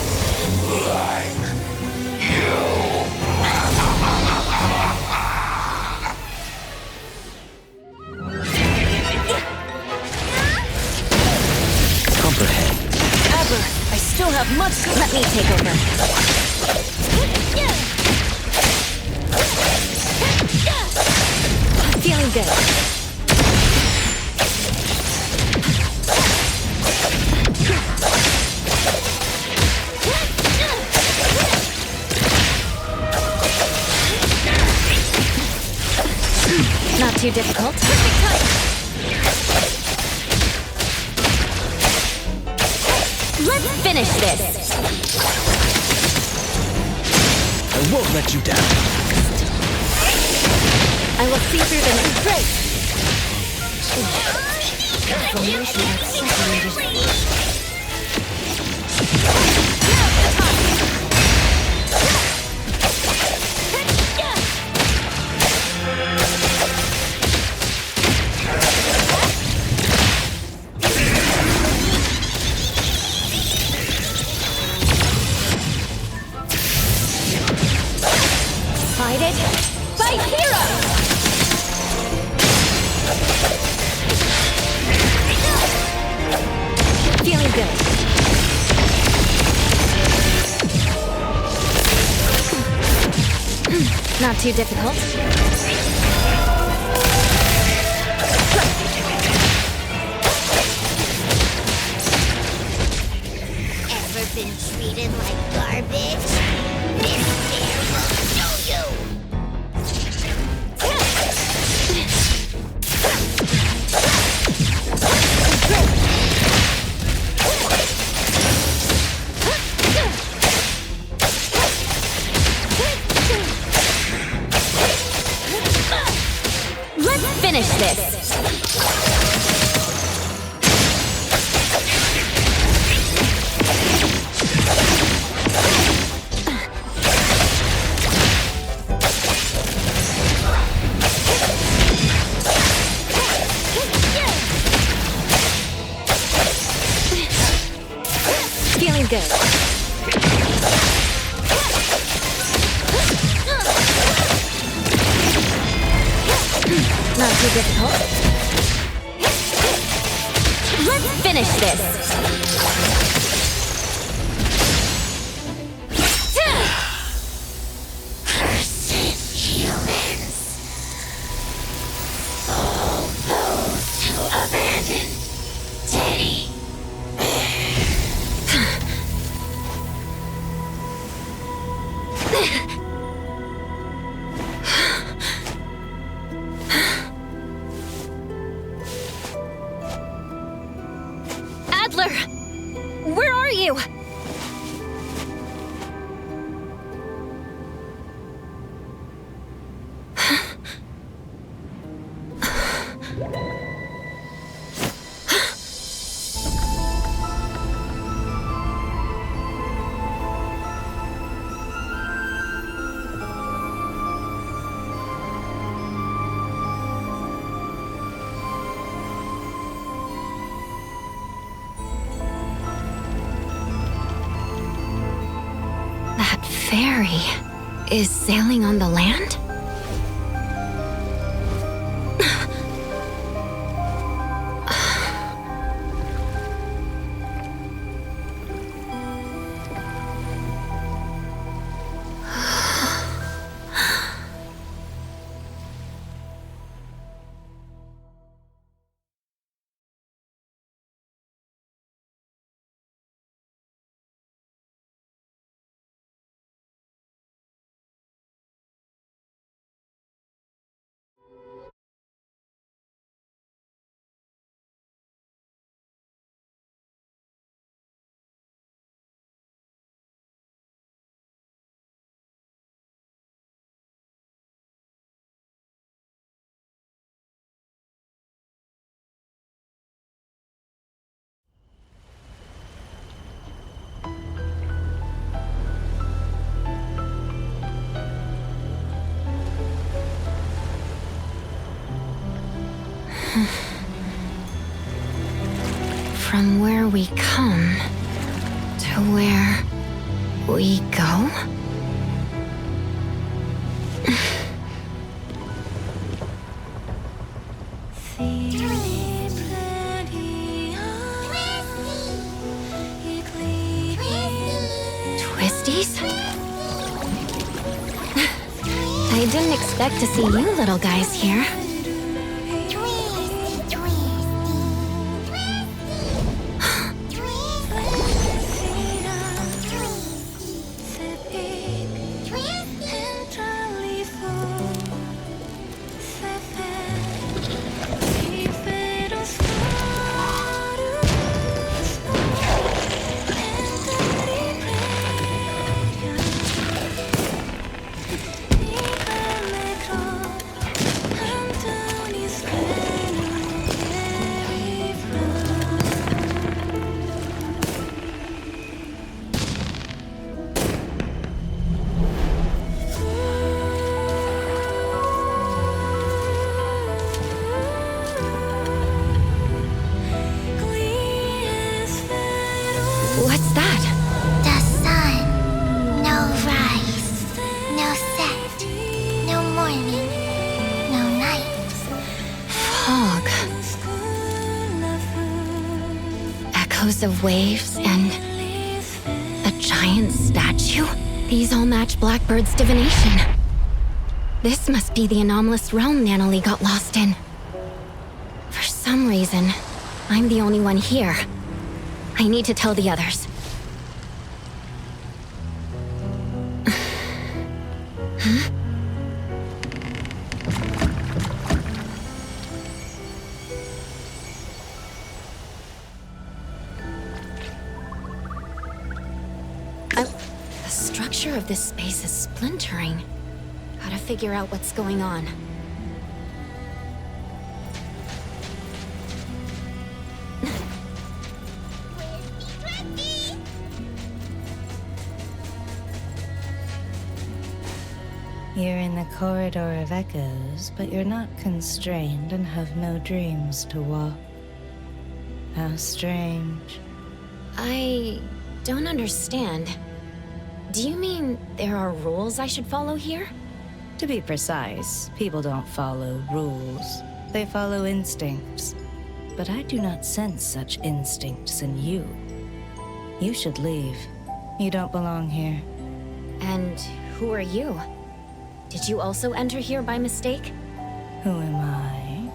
like you. have much. Let me take over. I'm feeling good. Not too difficult. Perfect time. Let's finish this. I won't let you down. I will see through them. Great. Formation had separated. Fight it. Fight hero! Feeling good. Not too difficult. Ever been treated like garbage? This bear will show you! Let's finish this. Feeling good. Not too difficult. Let's finish this. Cursed humans. All those who abandoned Teddy. Adler! Where are you? That ferry is sailing on the land? From where we come to where we go? didn't expect to see you little guys here. What's that? The sun. No rise. No set. No morning. No night. Fog. Echoes of waves and a giant statue? These all match Blackbird's divination. This must be the anomalous realm Nanalie got lost in. For some reason, I'm the only one here. I need to tell the others. Huh? The structure of this space is splintering. Gotta figure out what's going on. You're in the corridor of echoes, but you're not constrained and have no dreams to walk. How strange. I don't understand. Do you mean there are rules I should follow here? To be precise, people don't follow rules. They follow instincts. But I do not sense such instincts in you. You should leave. You don't belong here. And who are you? Did you also enter here by mistake? Who am I?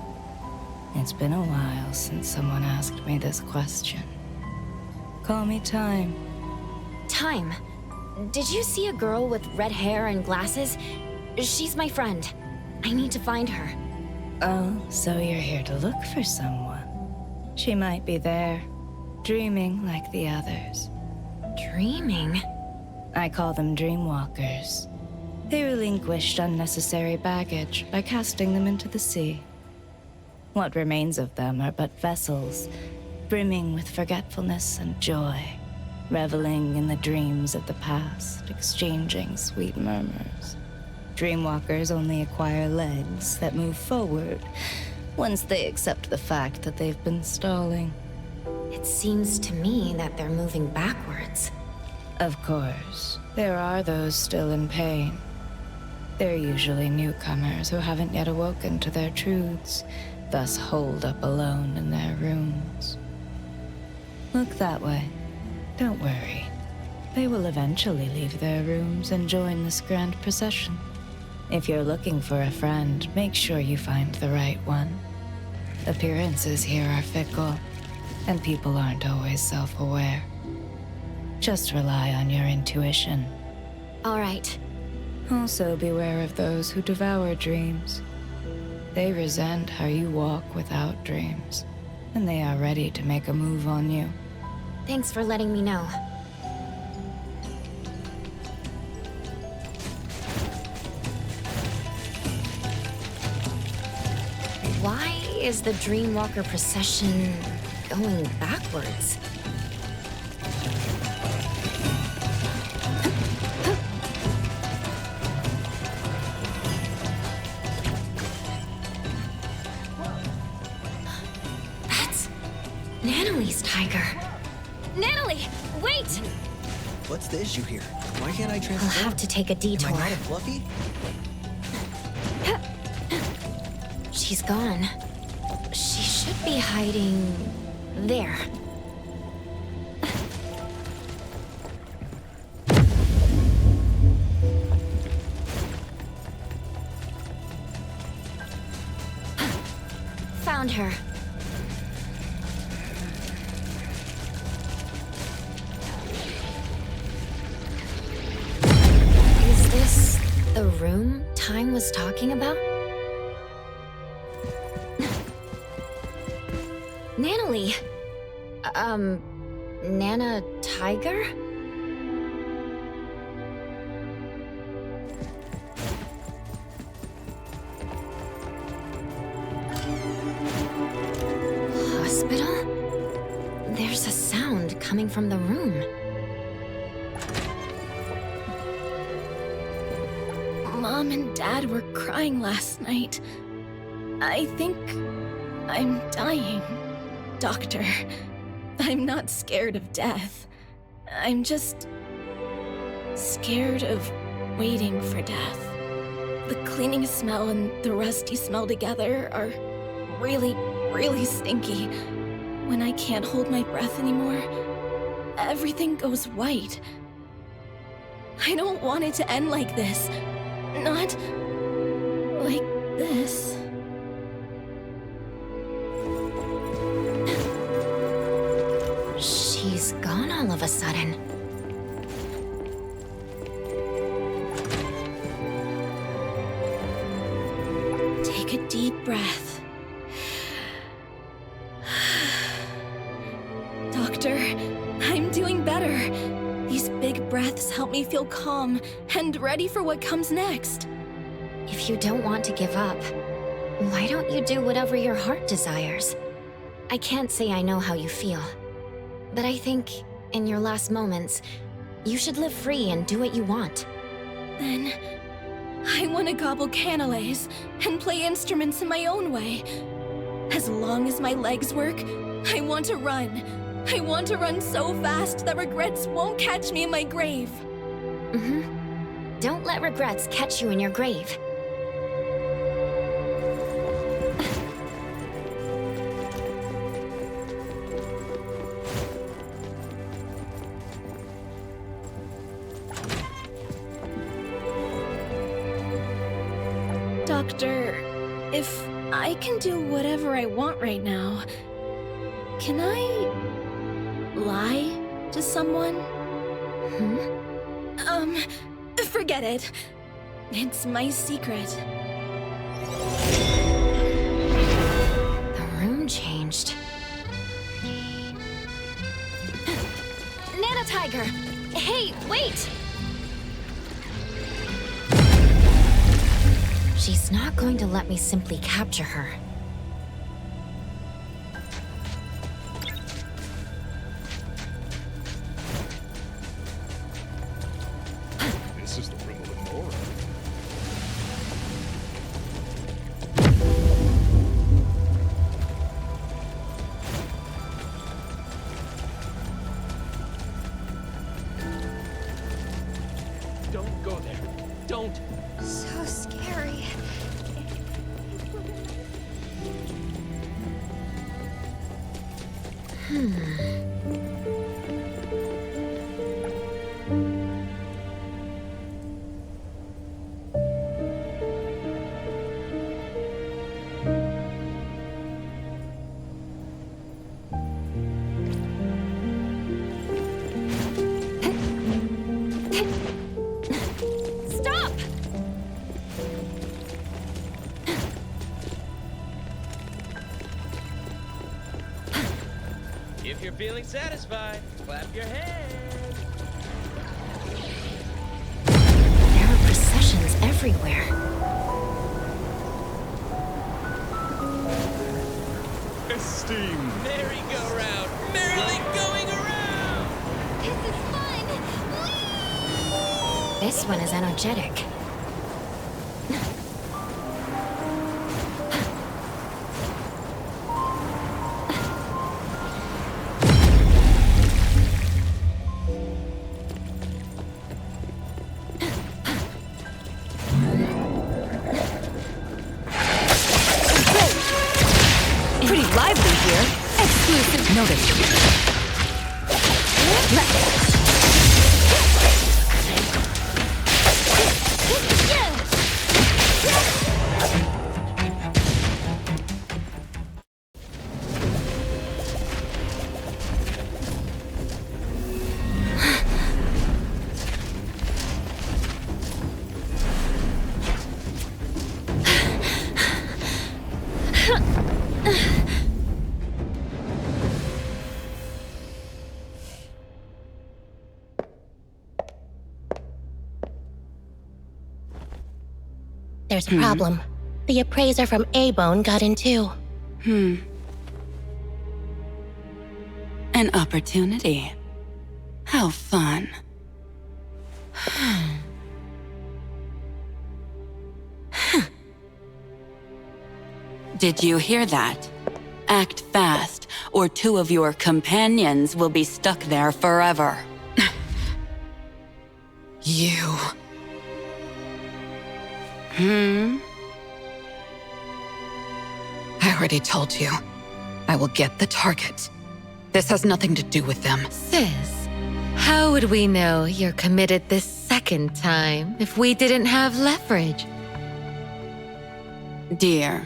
It's been a while since someone asked me this question. Call me Time. Time? Did you see a girl with red hair and glasses? She's my friend. I need to find her. Oh, so you're here to look for someone. She might be there, dreaming like the others. Dreaming? I call them Dreamwalkers. They relinquished unnecessary baggage by casting them into the sea. What remains of them are but vessels, brimming with forgetfulness and joy, reveling in the dreams of the past, exchanging sweet murmurs. Dreamwalkers only acquire legs that move forward once they accept the fact that they've been stalling. It seems to me that they're moving backwards. Of course, there are those still in pain. They're usually newcomers who haven't yet awoken to their truths, thus holed up alone in their rooms. Look that way. Don't worry. They will eventually leave their rooms and join this grand procession. If you're looking for a friend, make sure you find the right one. Appearances here are fickle, and people aren't always self-aware. Just rely on your intuition. All right. Also beware of those who devour dreams. They resent how you walk without dreams, and they are ready to make a move on you. Thanks for letting me know. Why is the Dreamwalker procession going backwards? That's Nanalie's tiger. Nanalie, wait! What's the issue here? Why can't I transform? I'll have to take a detour. Am I not a Fluffy? She's gone. She should be hiding there. Found her. Is this the room Time was talking about? Nanalie. Nana Tiger? Hospital? There's a sound coming from the room. Mom and Dad were crying last night. I think I'm dying. Doctor, I'm not scared of death. I'm just scared of waiting for death. The cleaning smell and the rusty smell together are really, really stinky. When I can't hold my breath anymore, everything goes white. I don't want it to end like this. Not like this. She's gone all of a sudden. Take a deep breath. Doctor, I'm doing better. These big breaths help me feel calm and ready for what comes next. If you don't want to give up, why don't you do whatever your heart desires? I can't say I know how you feel, but I think, in your last moments, you should live free and do what you want. Then, I want to gobble canapés and play instruments in my own way. As long as my legs work, I want to run. I want to run so fast that regrets won't catch me in my grave. Don't let regrets catch you in your grave. Doctor, if I can do whatever I want right now, can I lie to someone? Forget it. It's my secret. The room changed. Nana Tiger! Hey, wait! She's not going to let me simply capture her. This is the room of Lenora. Don't go there. Don't. So scary. Stop! If you're feeling satisfied, clap your hands. There are processions everywhere. Esteem. Merry-go-round, merrily going around. This is fun! This one is energetic. Pretty lively here. Exclusive notice. There's a problem. The appraiser from A-Bone got in too. An opportunity. How fun. Did you hear that? Act fast, or two of your companions will be stuck there forever. You. I already told you. I will get the target. This has nothing to do with them. Sis, how would we know you're committed this second time if we didn't have leverage? Dear,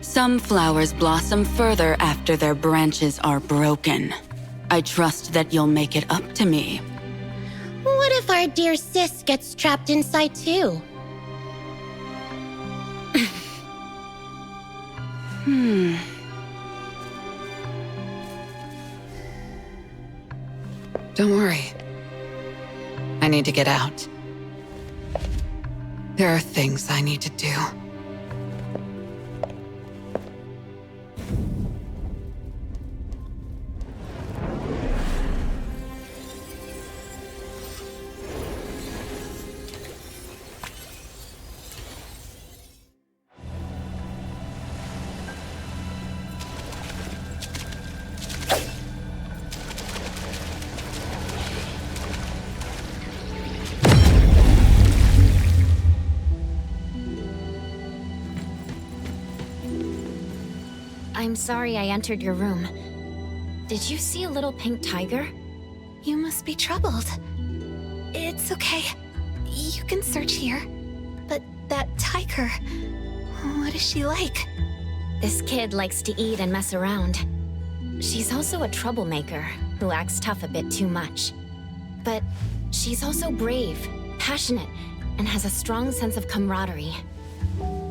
some flowers blossom further after their branches are broken. I trust that you'll make it up to me. What if our dear sis gets trapped inside too? Don't worry. I need to get out. There are things I need to do. I'm sorry I entered your room. Did you see a little pink tiger? You must be troubled. It's okay. You can search here. But that tiger, what is she like? This kid likes to eat and mess around. She's also a troublemaker who acts tough a bit too much. But she's also brave, passionate, and has a strong sense of camaraderie.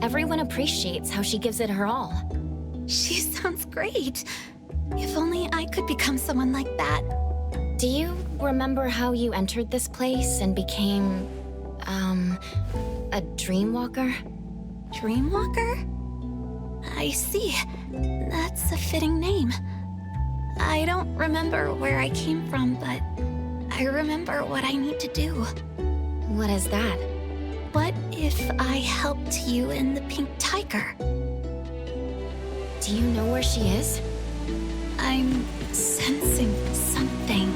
Everyone appreciates how she gives it her all. She sounds great. If only I could become someone like that. Do you remember how you entered this place and became, a Dreamwalker? Dreamwalker? I see. That's a fitting name. I don't remember where I came from, but I remember what I need to do. What is that? What if I helped you in the pink tiger? Do you know where she is? I'm sensing something.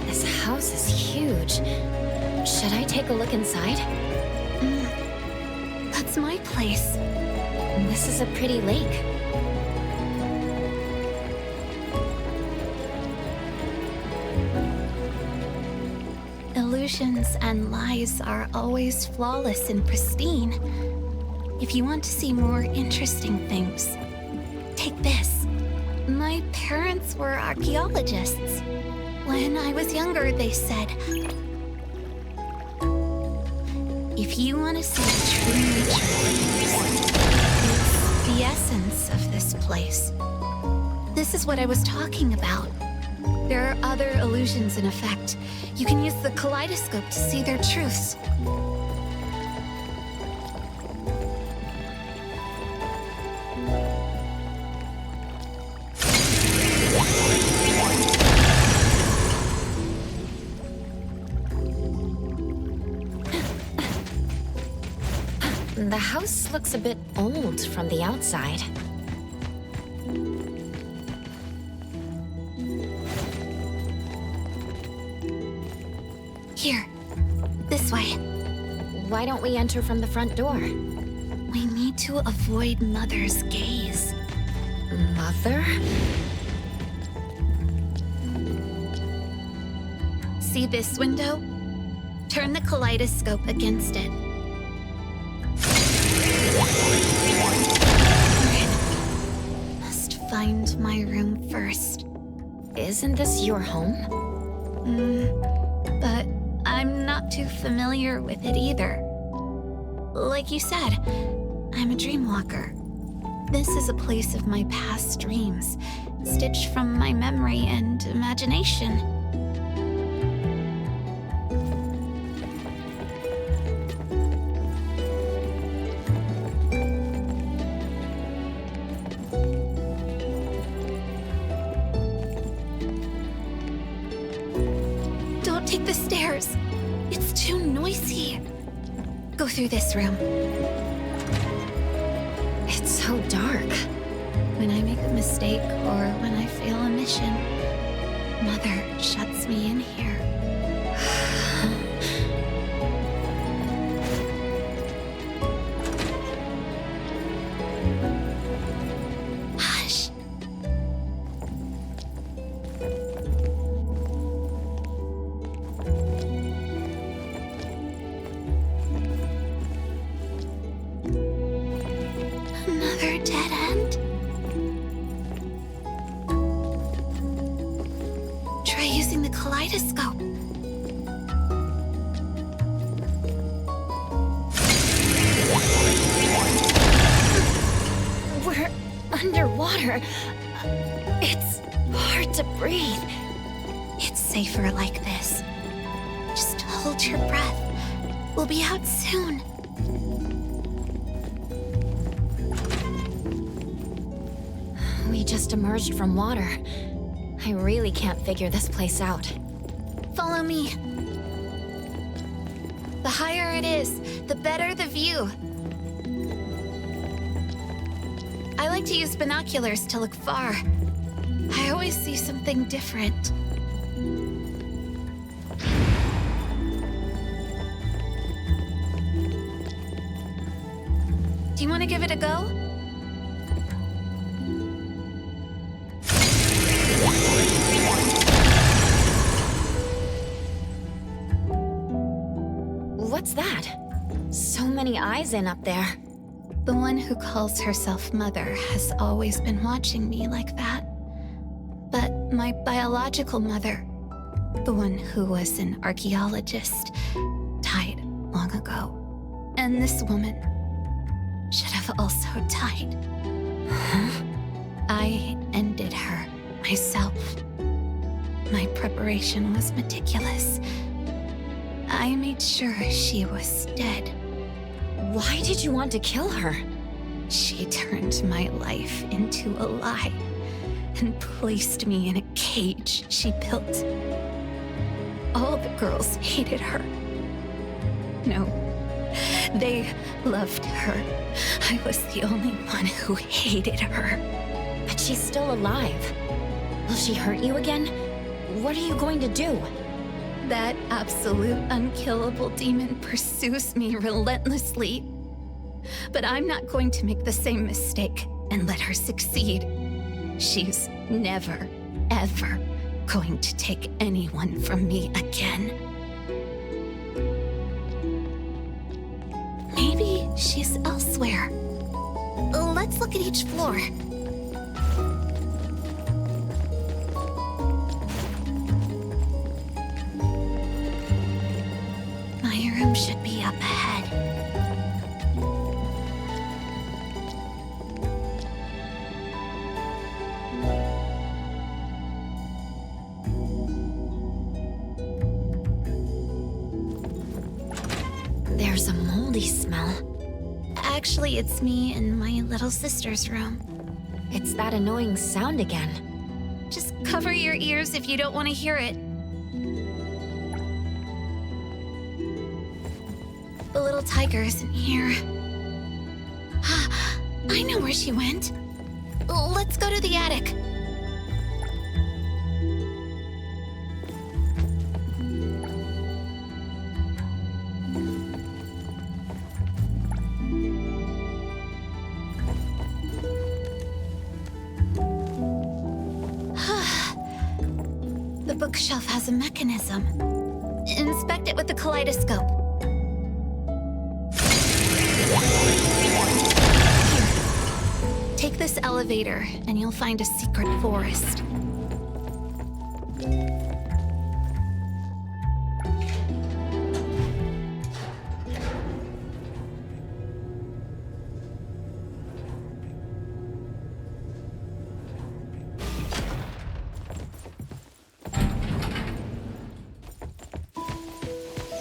This house is huge. Should I take a look inside? That's my place. This is a pretty lake. Illusions and lies are always flawless and pristine. If you want to see more interesting things, take this. My parents were archaeologists. When I was younger, they said, if you want to see the true nature of things, it's the essence of this place. This is what I was talking about. There are other illusions in effect. You can use the kaleidoscope to see their truths. The house looks a bit old from the outside. Here, this way. Why don't we enter from the front door? We need to avoid Mother's gaze. Mother? See this window? Turn the kaleidoscope against it. Must find my room first. Isn't this your home? But I'm not too familiar with it either. Like you said, I'm a dreamwalker. This is a place of my past dreams, stitched from my memory and imagination. Don't take the stairs. It's too noisy. Go through this room. It's so dark. When I make a mistake or when I fail a mission, Mother shuts me in here. Hush. Another dead end? Try using the kaleidoscope. We're underwater. It's hard to breathe. It's safer like this. Just hold your breath. We'll be out soon. We just emerged from water. I really can't figure this place out. Follow me. The higher it is, the better the view. I like to use binoculars to look far. I always see something different. Do you want to give it a go? What's that? So many eyes in up there. The one who calls herself Mother has always been watching me like that. But my biological mother, the one who was an archaeologist, died long ago. And this woman should have also died. I ended her myself. My preparation was meticulous. I made sure she was dead. Why did you want to kill her? She turned my life into a lie and placed me in a cage she built. All the girls hated her. No, they loved her. I was the only one who hated her. But she's still alive. Will she hurt you again? What are you going to do? That absolute unkillable demon pursues me relentlessly. But I'm not going to make the same mistake and let her succeed. She's never, ever going to take anyone from me again. Maybe she's elsewhere. Let's look at each floor. My room should be up ahead. There's a moldy smell. Actually, it's me in my little sister's room. It's that annoying sound again. Just cover your ears if you don't want to hear it. The little tiger isn't here. I know where she went. Let's go to the attic. The bookshelf has a mechanism. Inspect it with the kaleidoscope. Here. Take this elevator, and you'll find a secret forest.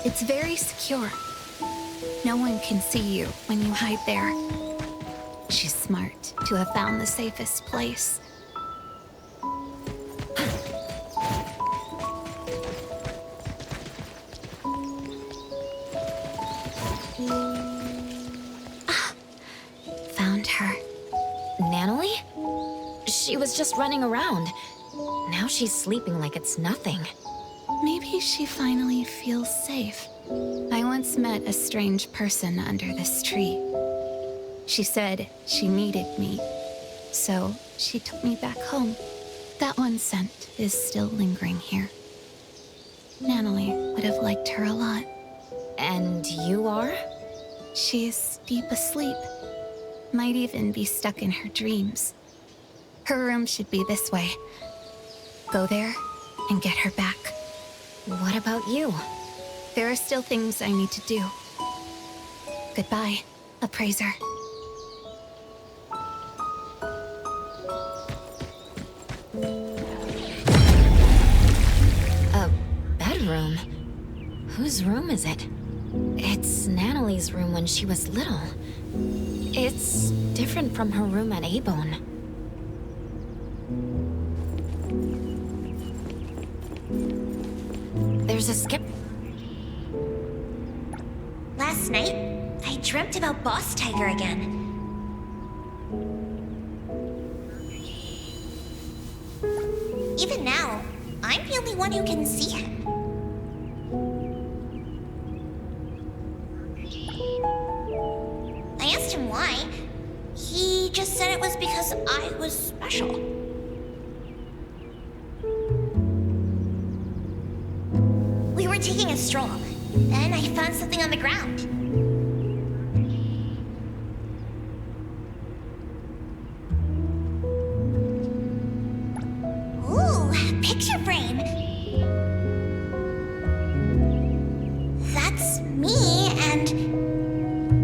It's very secure. No one can see you when you hide there. She's smart to have found the safest place. Found her. Natalie? She was just running around. Now she's sleeping like it's nothing. Maybe she finally feels safe. I once met a strange person under this tree. She said she needed me, so she took me back home. That one scent is still lingering here. Natalie would have liked her a lot. And you are? She's deep asleep. Might even be stuck in her dreams. Her room should be this way. Go there and get her back. What about you? There are still things I need to do. Goodbye, appraiser. A bedroom? Whose room is it? It's Natalie's room when she was little. It's different from her room at A-Bone. There's a skip. Last night, I dreamt about Boss Tiger again. Even now, I'm the only one who can see him. I asked him why. He just said it was because I was special. We were taking a stroll. Then I found something on the ground. Ooh, picture frame. That's me and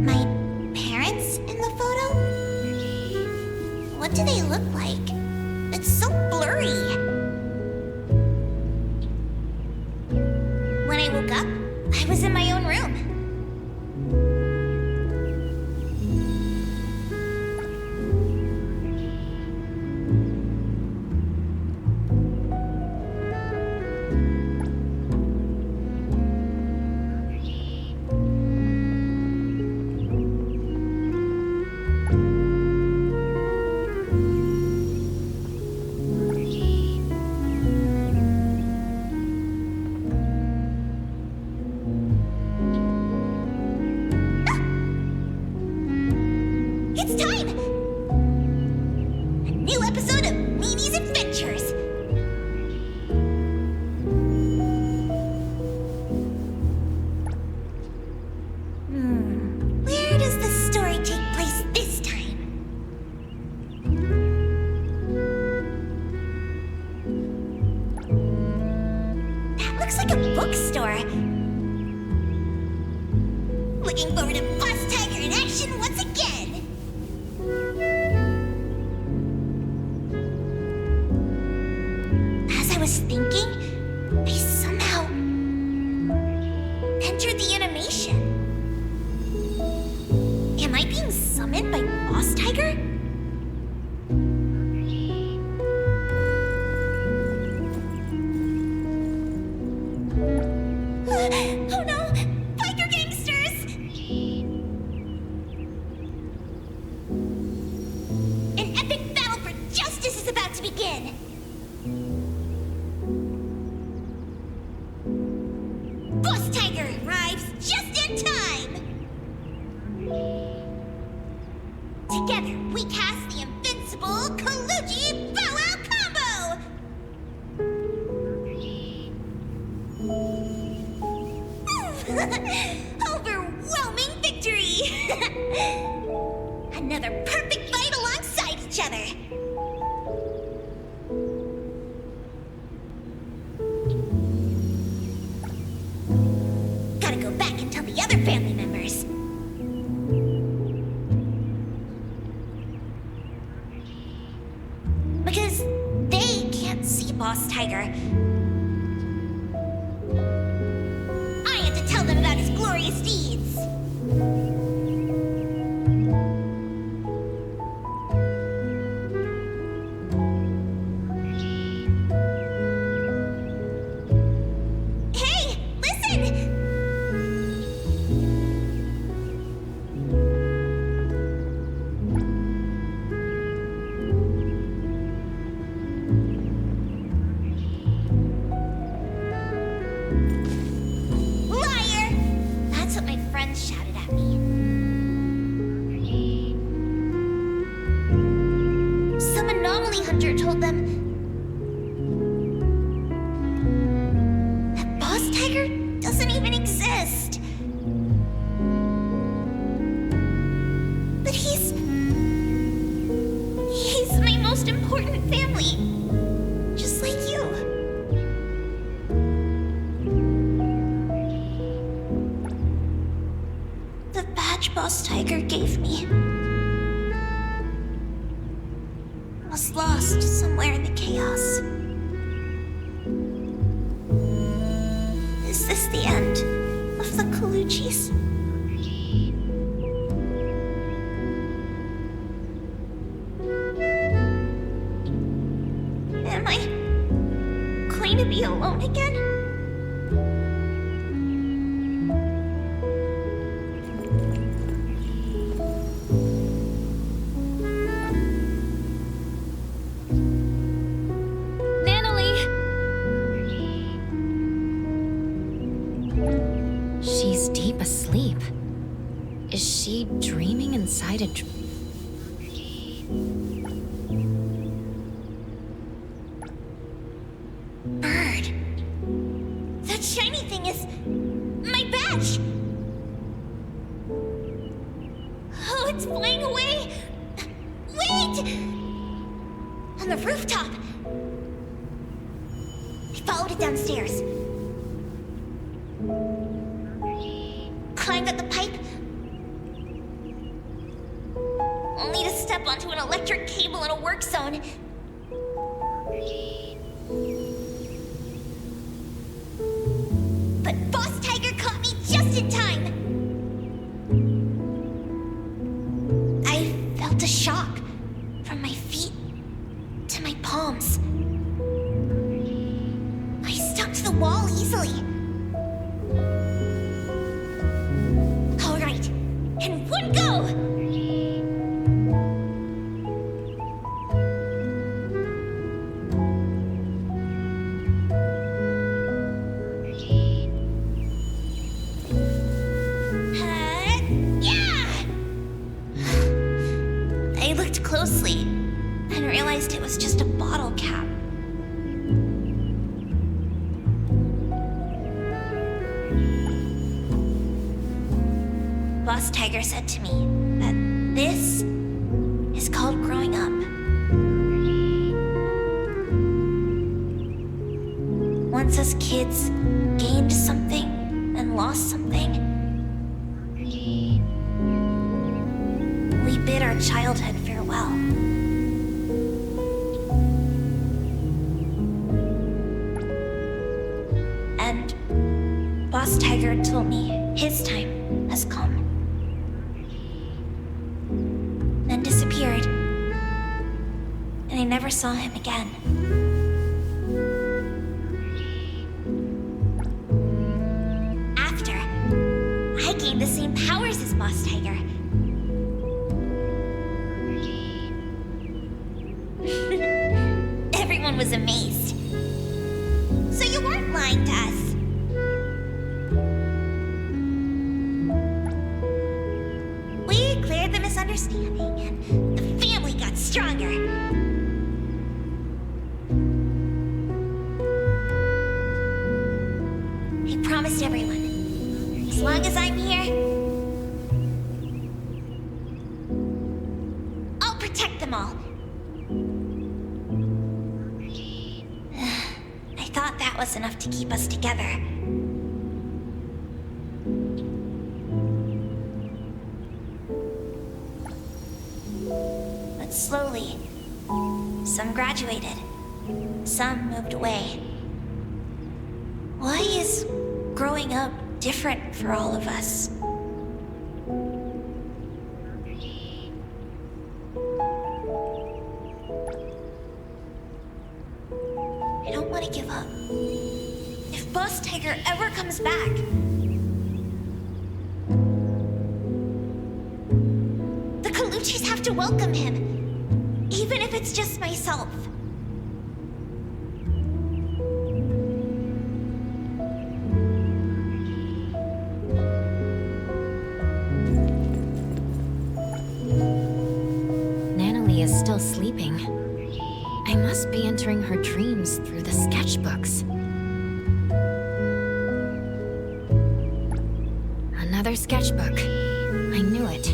my parents in the photo. What do they look like? It's so blurry. When I woke up, I was in my own room. It's time! A new episode of Mimi's Adventures! Where does the story take place this time? That looks like a bookstore. Looking forward to Boss Tiger in action once again! As I was thinking, I somehow entered the animation. Am I being summoned by Boss Tiger? Oh no! Biker gangsters! An epic battle for justice is about to begin! Boss Tiger arrives just in time! Together, we cast the invincible Kaluji Bow Wow combo! Overwhelming victory! Another perfect fight alongside each other! Gotta go back and tell the other family members. Because they can't see Boss Tiger. I had to tell them Tiger told them that Boss Tiger doesn't even exist. But he's my most important family. Just like you. The badge Boss Tiger gave me was lost somewhere in the chaos. Is this the end of the Colucci's? Am I going to be alone again? She's deep asleep. Is she dreaming inside a Bird. That shiny thing is my badge. Oh, it's flying away. Wait! On the rooftop. I followed it downstairs. Climbed up the pipe. Only to step onto an electric cable in a work zone. But Boss Tiger caught me just in time. I felt a shock from my feet to my palms. I stuck to the wall easily. All right, in one go! I looked closely and realized it was just a bottle cap. Boss Tiger said to me that this is called growing up. Once us kids gained something and lost something, we bid our childhood farewell. And Boss Tiger told me his time has come. Then disappeared. And I never saw him again. After, I gained the same powers as Boss Tiger. Everyone was amazed. So you weren't lying to us. We cleared the misunderstanding and the family got stronger. I promised everyone, as long as I'm here, I'll protect them all. I thought that was enough to keep us together. But slowly, some graduated, some moved away. Why is growing up different for all of us? I don't want to give up. If Boss Tiger ever comes back, the Colucci's have to welcome him, even if it's just myself. Natalie is still sleeping. I must be entering her dreams through the sketchbooks. Another sketchbook. I knew it.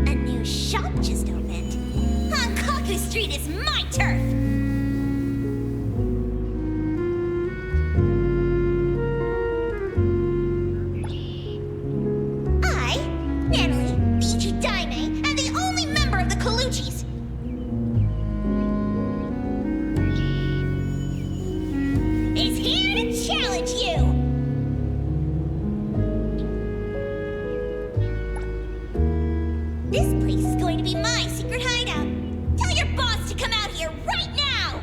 A new shop just opened. Hankaku Street is my turf! I, Natalie, Ichi Daime, am the only member of the Colucci's. Is here to challenge you! This place is going to be my secret hideout. Tell your boss to come out here right now!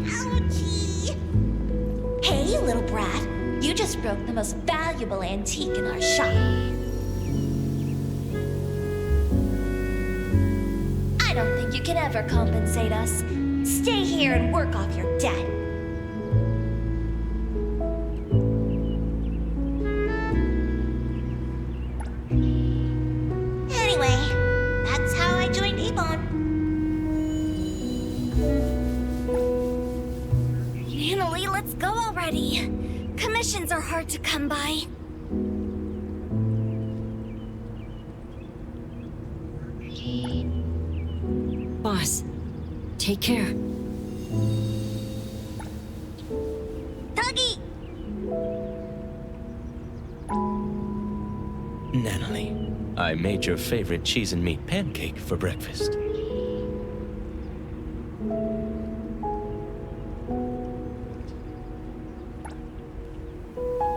Ouchie! Hey, little brat. You just broke the most valuable antique in our shop. I don't think you can ever compensate us. Stay here and work off your debt. Anyway, that's how I joined Avon. Natalie, let's go already. Commissions are hard to come by. Boss, take care. Tuggy! Natalie, I made your favorite cheese and meat pancake for breakfast.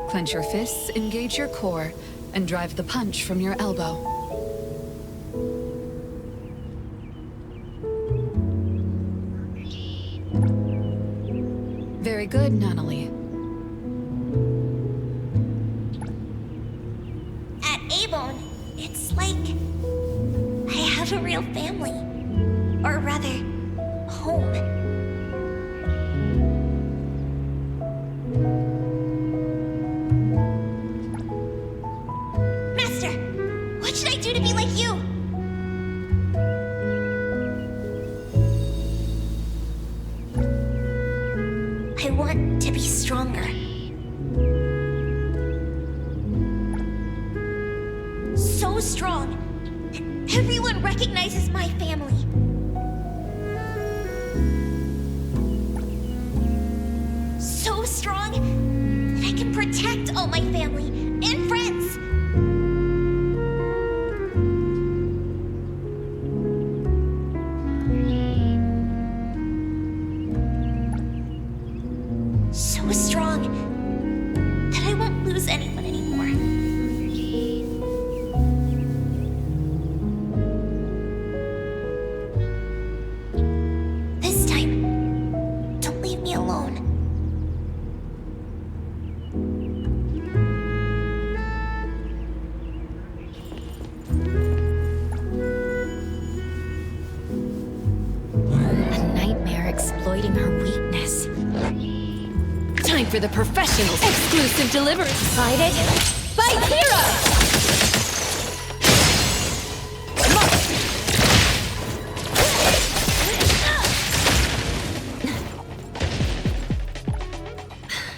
Clench your fists, engage your core, and drive the punch from your elbow. Very good, Natalie. At Avon, it's like I have a real family. Or rather, home. Master, what should I do to be like you? I want to be stronger. So strong that everyone recognizes my family. So strong that I can protect all my family and friends. So strong that I won't lose anyone anymore. This time, don't leave me alone. A nightmare exploiting her weakness. Time for the professionals. Exclusive delivery. Decided? By Hero!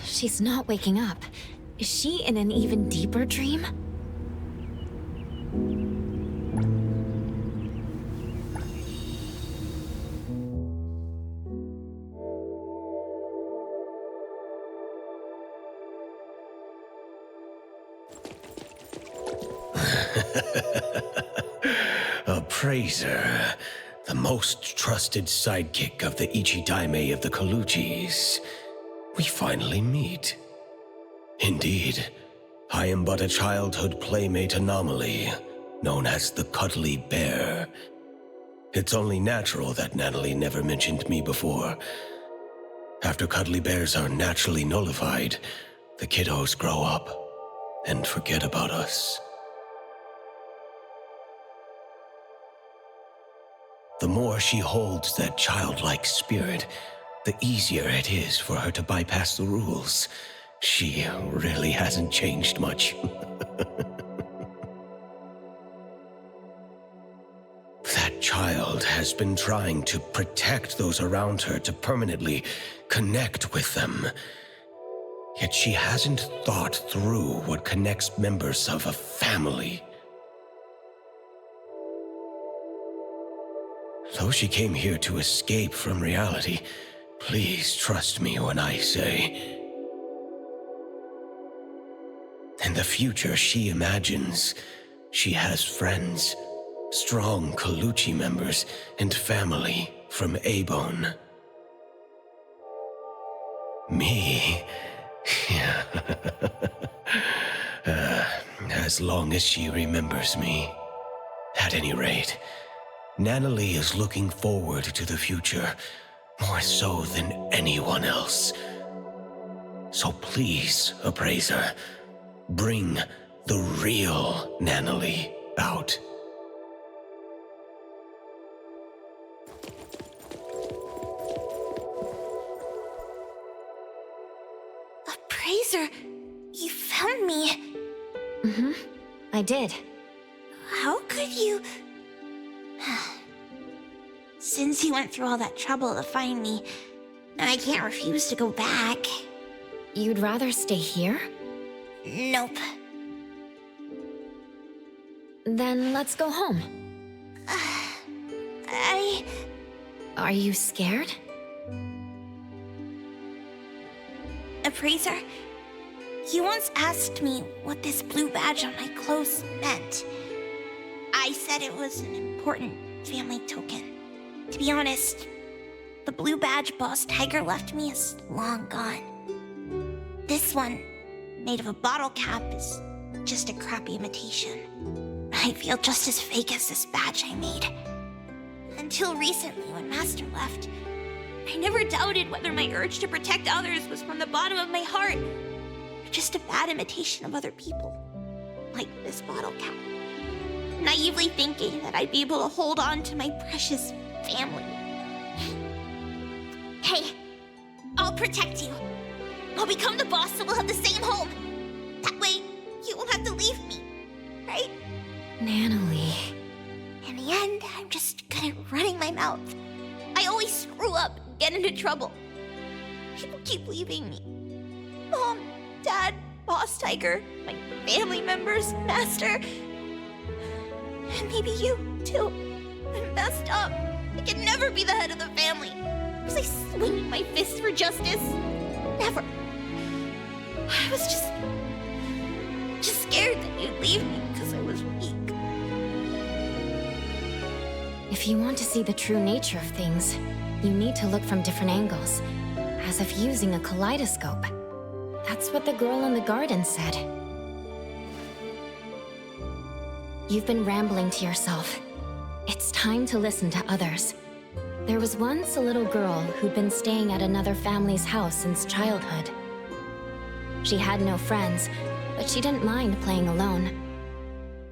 She's not waking up. Is she in an even deeper dream? Appraiser, the most trusted sidekick of the Ichidaime of the Colucci's. We finally meet. Indeed, I am but a childhood playmate anomaly, known as the Cuddly Bear. It's only natural that Natalie never mentioned me before. After cuddly bears are naturally nullified, the kiddos grow up. and forget about us. The more she holds that childlike spirit, the easier it is for her to bypass the rules. She really hasn't changed much. That child has been trying to protect those around her, to permanently connect with them. Yet she hasn't thought through what connects members of a family. Though she came here to escape from reality, please trust me when I say, in the future she imagines, she has friends, strong Colucci members, and family from Abone. Me? As long as she remembers me. At any rate, Nanalie is looking forward to the future, more so than anyone else. So please, Appraiser, bring the real Nanalie out. Appraiser, you found me. Mm-hmm. I did. How could you... Since you went through all that trouble to find me, I can't refuse to go back. You'd rather stay here? Nope. Then let's go home. Are you scared? Appraiser, you once asked me what this blue badge on my clothes meant. I said it was an important family token. To be honest, the blue badge Boss Tiger left me is long gone. This one, made of a bottle cap, is just a crappy imitation. I feel just as fake as this badge I made. Until recently, when Master left, I never doubted whether my urge to protect others was from the bottom of my heart, or just a bad imitation of other people, like this bottle cap. Naively thinking that I'd be able to hold on to my precious family. Hey, I'll protect you. I'll become the boss so we'll have the same home. That way, you won't have to leave me, right? Nanalie. In the end, I'm just good at running my mouth. I always screw up, get into trouble. People keep leaving me. Mom, Dad, Boss Tiger, my family members, Master. And maybe you, too. I'm messed up. I can never be the head of the family. Was I swinging my fist for justice? Never. I was just scared that you'd leave me because I was weak. If you want to see the true nature of things, you need to look from different angles, as if using a kaleidoscope. That's what the girl in the garden said. You've been rambling to yourself. It's time to listen to others. There was once a little girl who'd been staying at another family's house since childhood. She had no friends, but she didn't mind playing alone.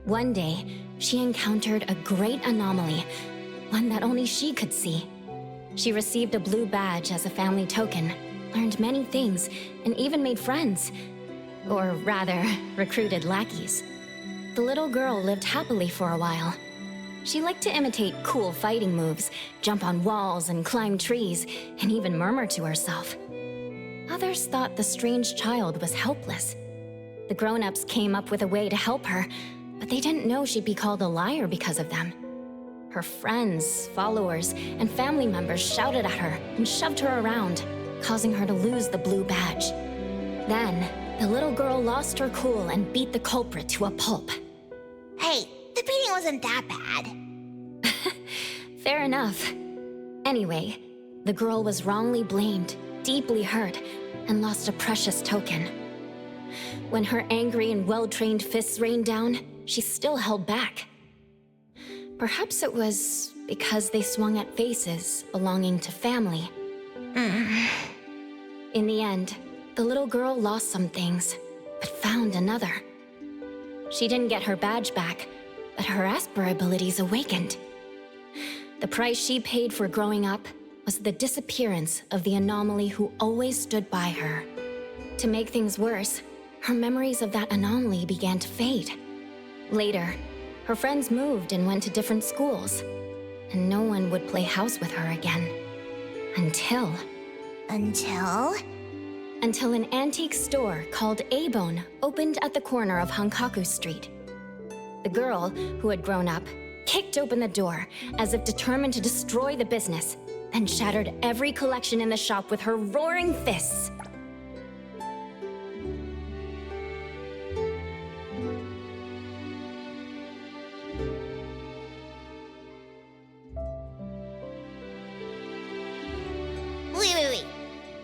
One day, she encountered a great anomaly, one that only she could see. She received a blue badge as a family token, learned many things, and even made friends. Or rather, recruited lackeys. The little girl lived happily for a while. She liked to imitate cool fighting moves, jump on walls and climb trees, and even murmur to herself. Others thought the strange child was helpless. The grown-ups came up with a way to help her, but they didn't know she'd be called a liar because of them. Her friends, followers, and family members shouted at her and shoved her around, causing her to lose the blue badge. Then, the little girl lost her cool and beat the culprit to a pulp. Hey, the beating wasn't that bad. Fair enough. Anyway, the girl was wrongly blamed, deeply hurt, and lost a precious token. When her angry and well-trained fists rained down, she still held back. Perhaps it was because they swung at faces belonging to family. In the end, the little girl lost some things, but found another. She didn't get her badge back, but her Esper abilities awakened. The price she paid for growing up was the disappearance of the anomaly who always stood by her. To make things worse, her memories of that anomaly began to fade. Later, her friends moved and went to different schools, and no one would play house with her again. Until an antique store called A-Bone opened at the corner of Hankaku Street. The girl, who had grown up, kicked open the door as if determined to destroy the business, and shattered every collection in the shop with her roaring fists. Wait.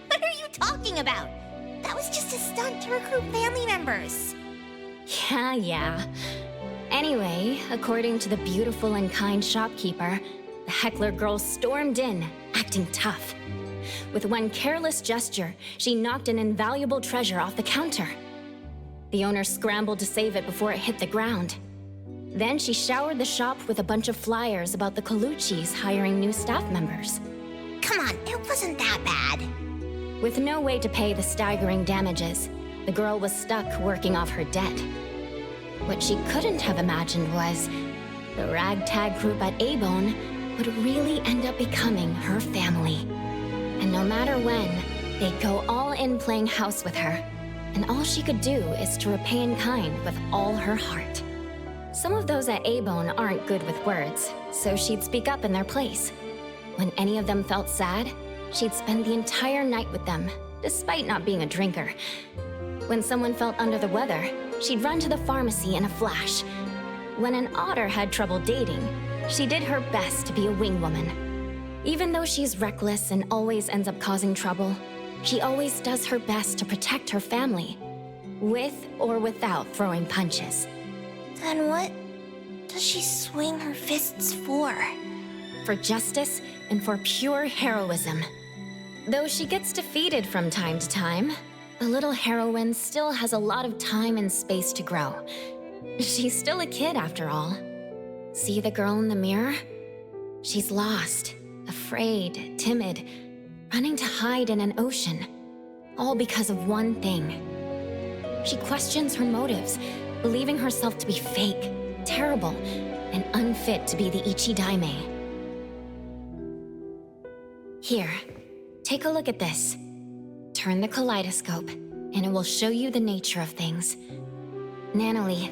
What are you talking about? That was just a stunt to recruit family members. Yeah. Anyway, according to the beautiful and kind shopkeeper, the heckler girl stormed in, acting tough. With one careless gesture, she knocked an invaluable treasure off the counter. The owner scrambled to save it before it hit the ground. Then she showered the shop with a bunch of flyers about the Colucci's hiring new staff members. Come on, it wasn't that bad. With no way to pay the staggering damages, the girl was stuck working off her debt. What she couldn't have imagined was the ragtag group at A-Bone would really end up becoming her family. And no matter when, they'd go all in playing house with her. And all she could do is to repay in kind with all her heart. Some of those at A-Bone aren't good with words, so she'd speak up in their place. When any of them felt sad, she'd spend the entire night with them, despite not being a drinker. When someone felt under the weather, she'd run to the pharmacy in a flash. When an otter had trouble dating, she did her best to be a wingwoman. Even though she's reckless and always ends up causing trouble, she always does her best to protect her family, with or without throwing punches. Then what does she swing her fists for? For justice and for pure heroism. Though she gets defeated from time to time, the little heroine still has a lot of time and space to grow. She's still a kid after all. See the girl in the mirror? She's lost, afraid, timid, running to hide in an ocean, all because of one thing. She questions her motives, believing herself to be fake, terrible, and unfit to be the Ichidaime. Here, take a look at this. Turn the kaleidoscope, and it will show you the nature of things. Nanalie,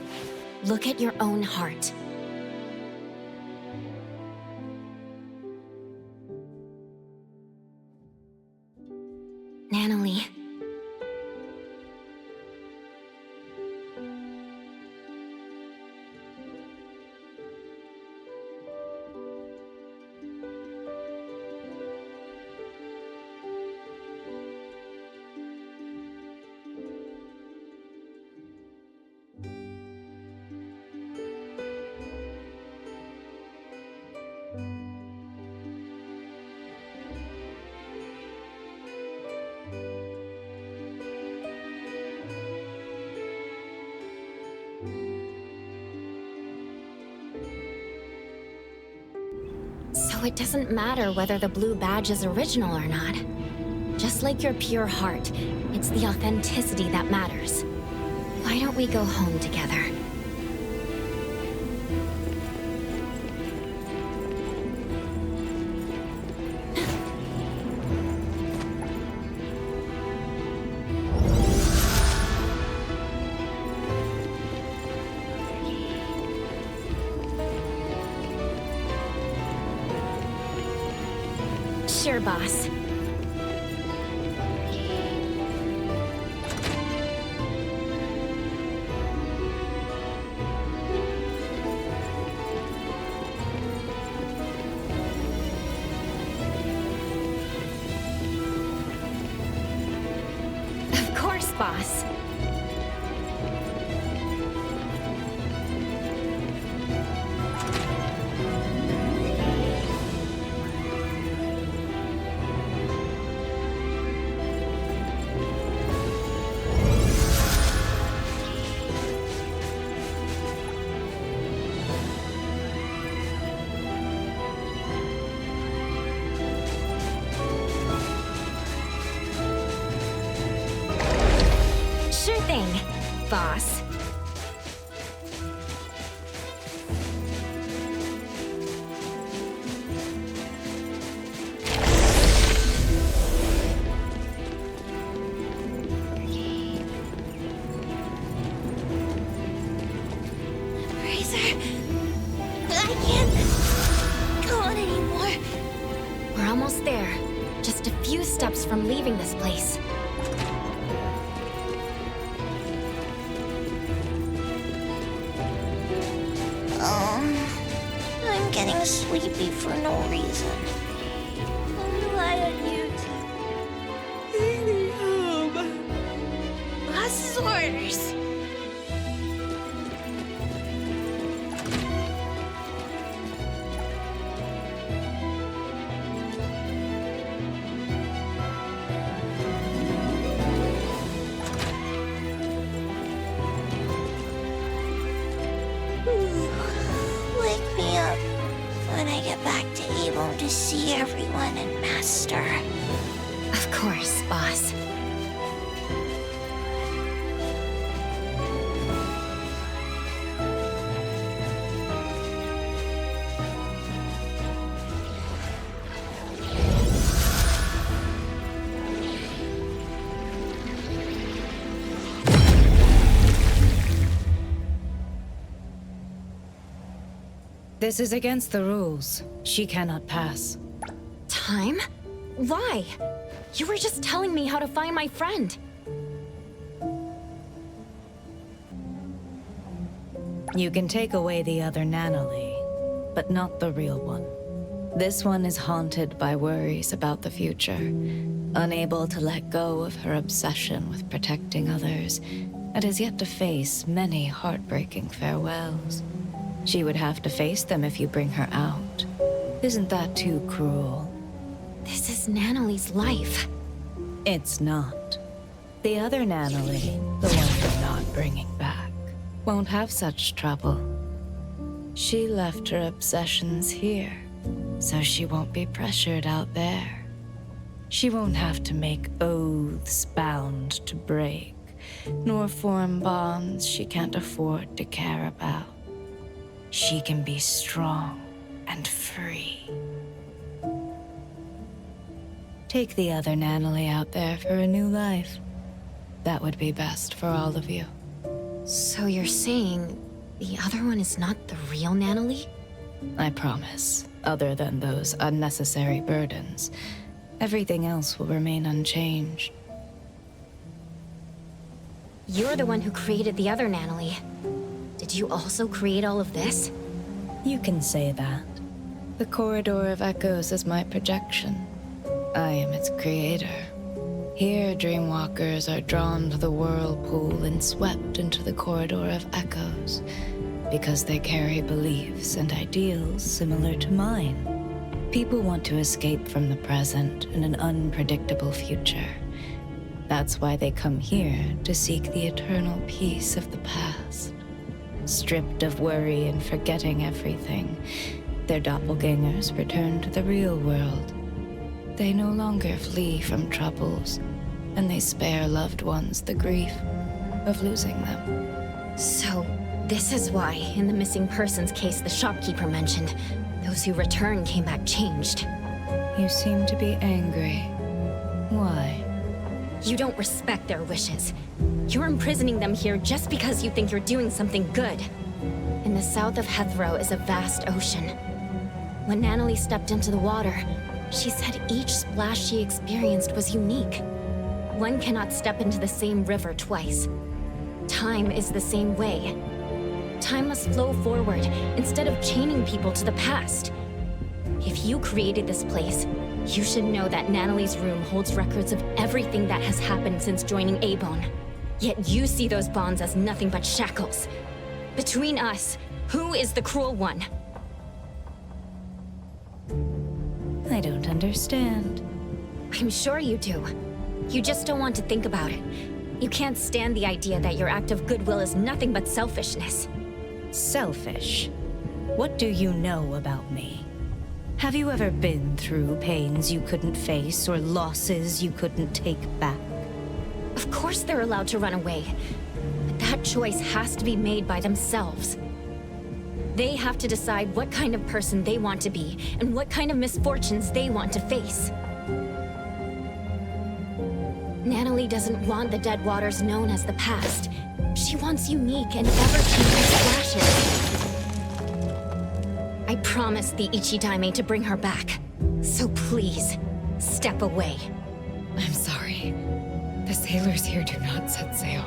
look at your own heart. Nanalie. So it doesn't matter whether the blue badge is original or not. Just like your pure heart, it's the authenticity that matters. Why don't we go home together? Sure, boss. Of course, boss. thing, boss. I can't go on anymore. We're almost there. Just a few steps from leaving this place. I'm getting sleepy for no reason. Why don't you take me home? Boss's orders. Wake me up when I get back to Avon to see everyone and Master. Of course, boss. This is against the rules. She cannot pass. Time? Why? You were just telling me how to find my friend. You can take away the other Nanalee, but not the real one. This one is haunted by worries about the future, unable to let go of her obsession with protecting others, and has yet to face many heartbreaking farewells. She would have to face them if you bring her out. Isn't that too cruel? This is Nanalee's life. It's not. The other Nanalee, the one you're not bringing back, won't have such trouble. She left her obsessions here, so she won't be pressured out there. She won't have to make oaths bound to break, nor form bonds she can't afford to care about. She can be strong and free. Take the other Nanalee out there for a new life. That would be best for all of you. So you're saying the other one is not the real Nanalee? I promise. Other than those unnecessary burdens, everything else will remain unchanged. You're the one who created the other Nanalee. Did you also create all of this? You can say that. The Corridor of Echoes is my projection. I am its creator. Here, Dreamwalkers are drawn to the whirlpool and swept into the Corridor of Echoes, because they carry beliefs and ideals similar to mine. People want to escape from the present and an unpredictable future. That's why they come here to seek the eternal peace of the past. Stripped of worry and forgetting everything, their doppelgangers return to the real world. They no longer flee from troubles, and they spare loved ones the grief of losing them. So, this is why, in the missing persons case the shopkeeper mentioned, those who returned came back changed. You seem to be angry. Why? You don't respect their wishes. You're imprisoning them here just because you think you're doing something good. In the south of Hethro is a vast ocean. When Nanalee stepped into the water, she said each splash she experienced was unique. One cannot step into the same river twice. Time is the same way. Time must flow forward instead of chaining people to the past. If you created this place, you should know that Nanalee's room holds records of everything that has happened since joining Avon. Yet you see those bonds as nothing but shackles. Between us, who is the cruel one? I don't understand. I'm sure you do. You just don't want to think about it. You can't stand the idea that your act of goodwill is nothing but selfishness. Selfish? What do you know about me? Have you ever been through pains you couldn't face or losses you couldn't take back? Of course they're allowed to run away. But that choice has to be made by themselves. They have to decide what kind of person they want to be, and what kind of misfortunes they want to face. Natalie doesn't want the dead waters known as the past. She wants unique and ever-changing splashes. I promised the Ichidaime to bring her back. So please, step away. I'm sorry. The sailors here do not set sail.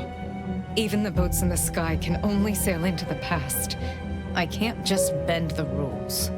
Even the boats in the sky can only sail into the past. I can't just bend the rules.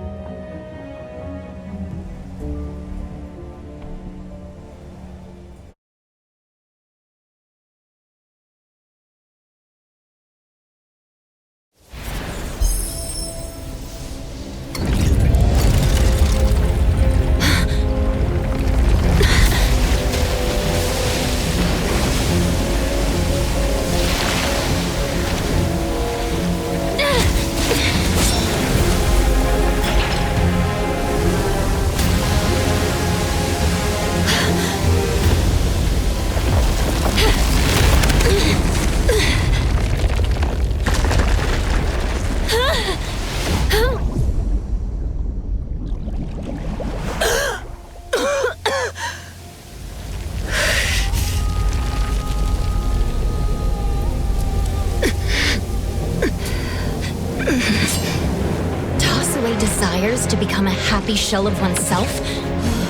Desires to become a happy shell of oneself?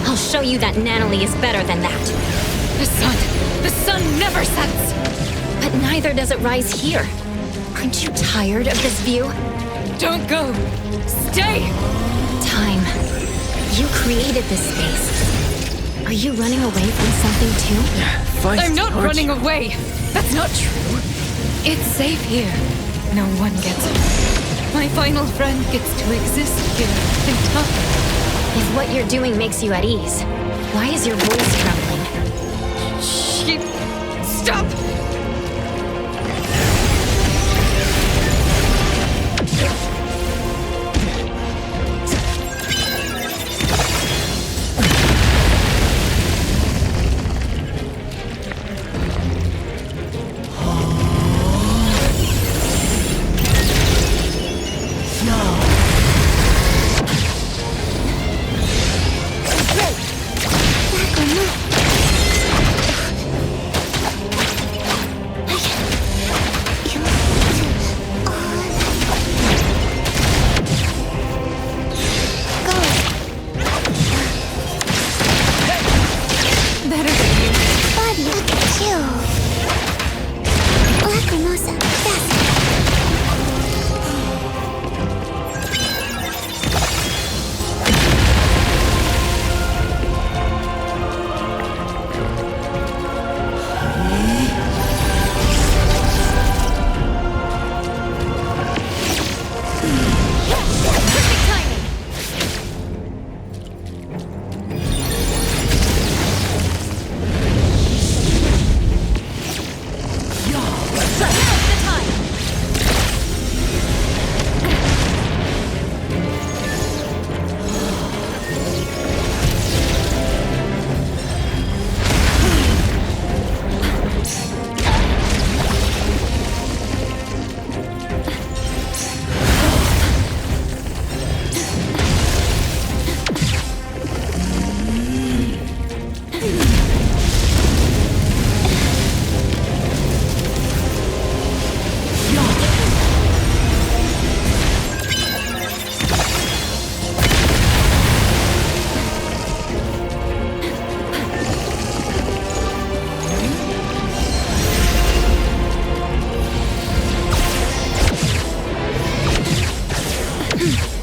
I'll show you that Natalie is better than that. The sun never sets! But neither does it rise here. Aren't you tired of this view? Don't go! Stay! Time. You created this space. Are you running away from something too? I'm not running away! That's not true. It's safe here. No one gets hurt. My final friend gets to exist here and talk. If what you're doing makes you at ease, why is your voice trembling? Stop!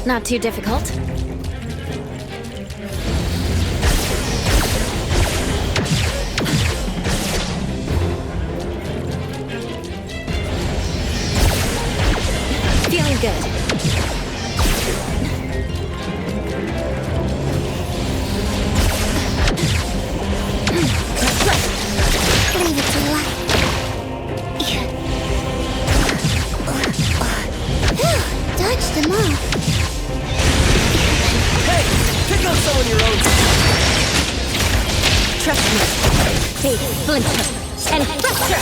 Not too difficult. Feeling good. Leave it to light. Dodge them all. Pick up someone your own. Trust me. Hey, Splinter. and Frustra!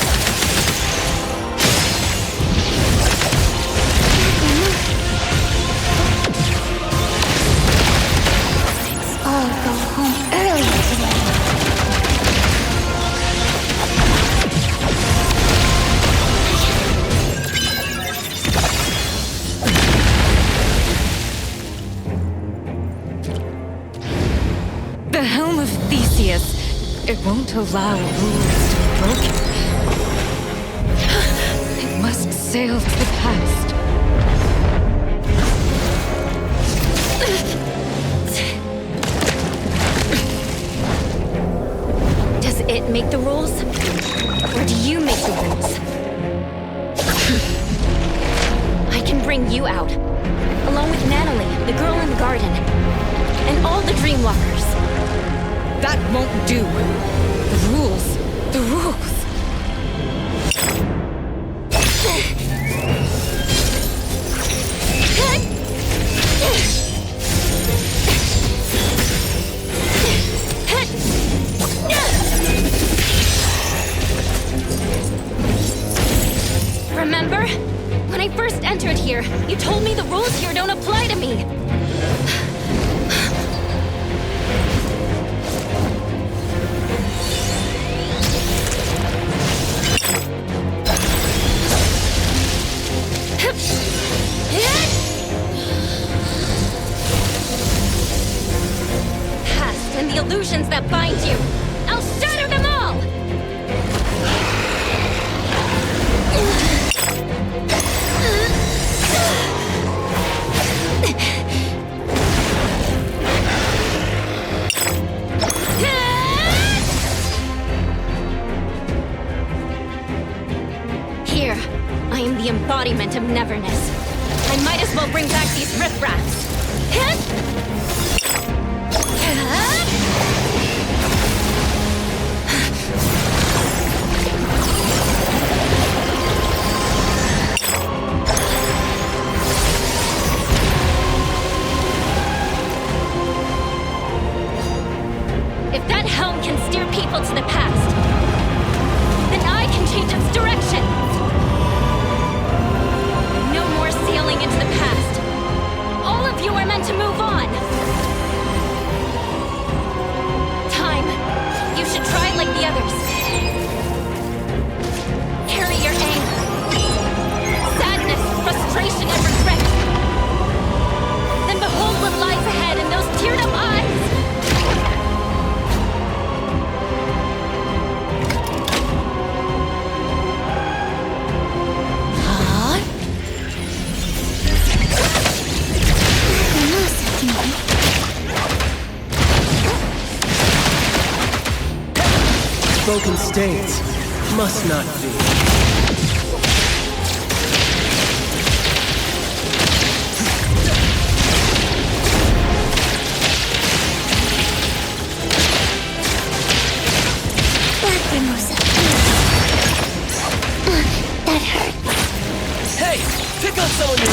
I'll go home early today. The Helm of Theseus. It won't allow rules to be broken. It must sail to the past. Does it make the rules? Or do you make the rules? I can bring you out, along with Natalie, the girl in the garden, and all the Dreamwalkers. That won't do. The rules. The rules. Remember? When I first entered here, you told me the rules here don't apply to me. Past and the illusions that bind you. I'll shatter them all! Here, I am the embodiment of Neverness. I might as well bring back these riffraffs. If that helm can steer people to the past, then I can change its direction. No more sailing into the past. All of you are meant to move on. Time. You should try like the others. Carry your anger, sadness, frustration, and regret. Then behold what lies ahead in those teared-up eyes. Spoken states must not be. That hurts. Hey, pick up someone new.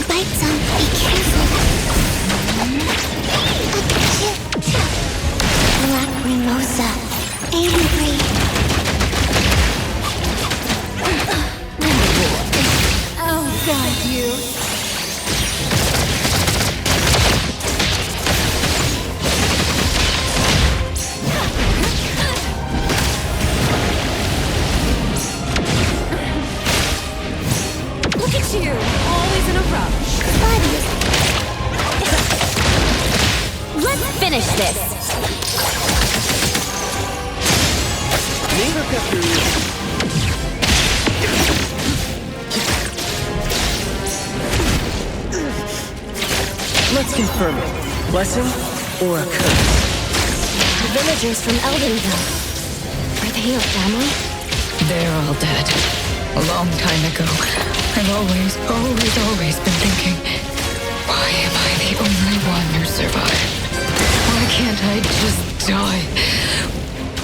Bite some. Be careful. Black Mimosa. Angry. Oh, God, you. Look at you, always in a rush. Let's finish this. Neither kept your ears. Let's confirm it. Blessing or a curse? The villagers from Eldenville. Are they your family? They're all dead. A long time ago. I've always been thinking, why am I the only one who survived? Why can't I just die?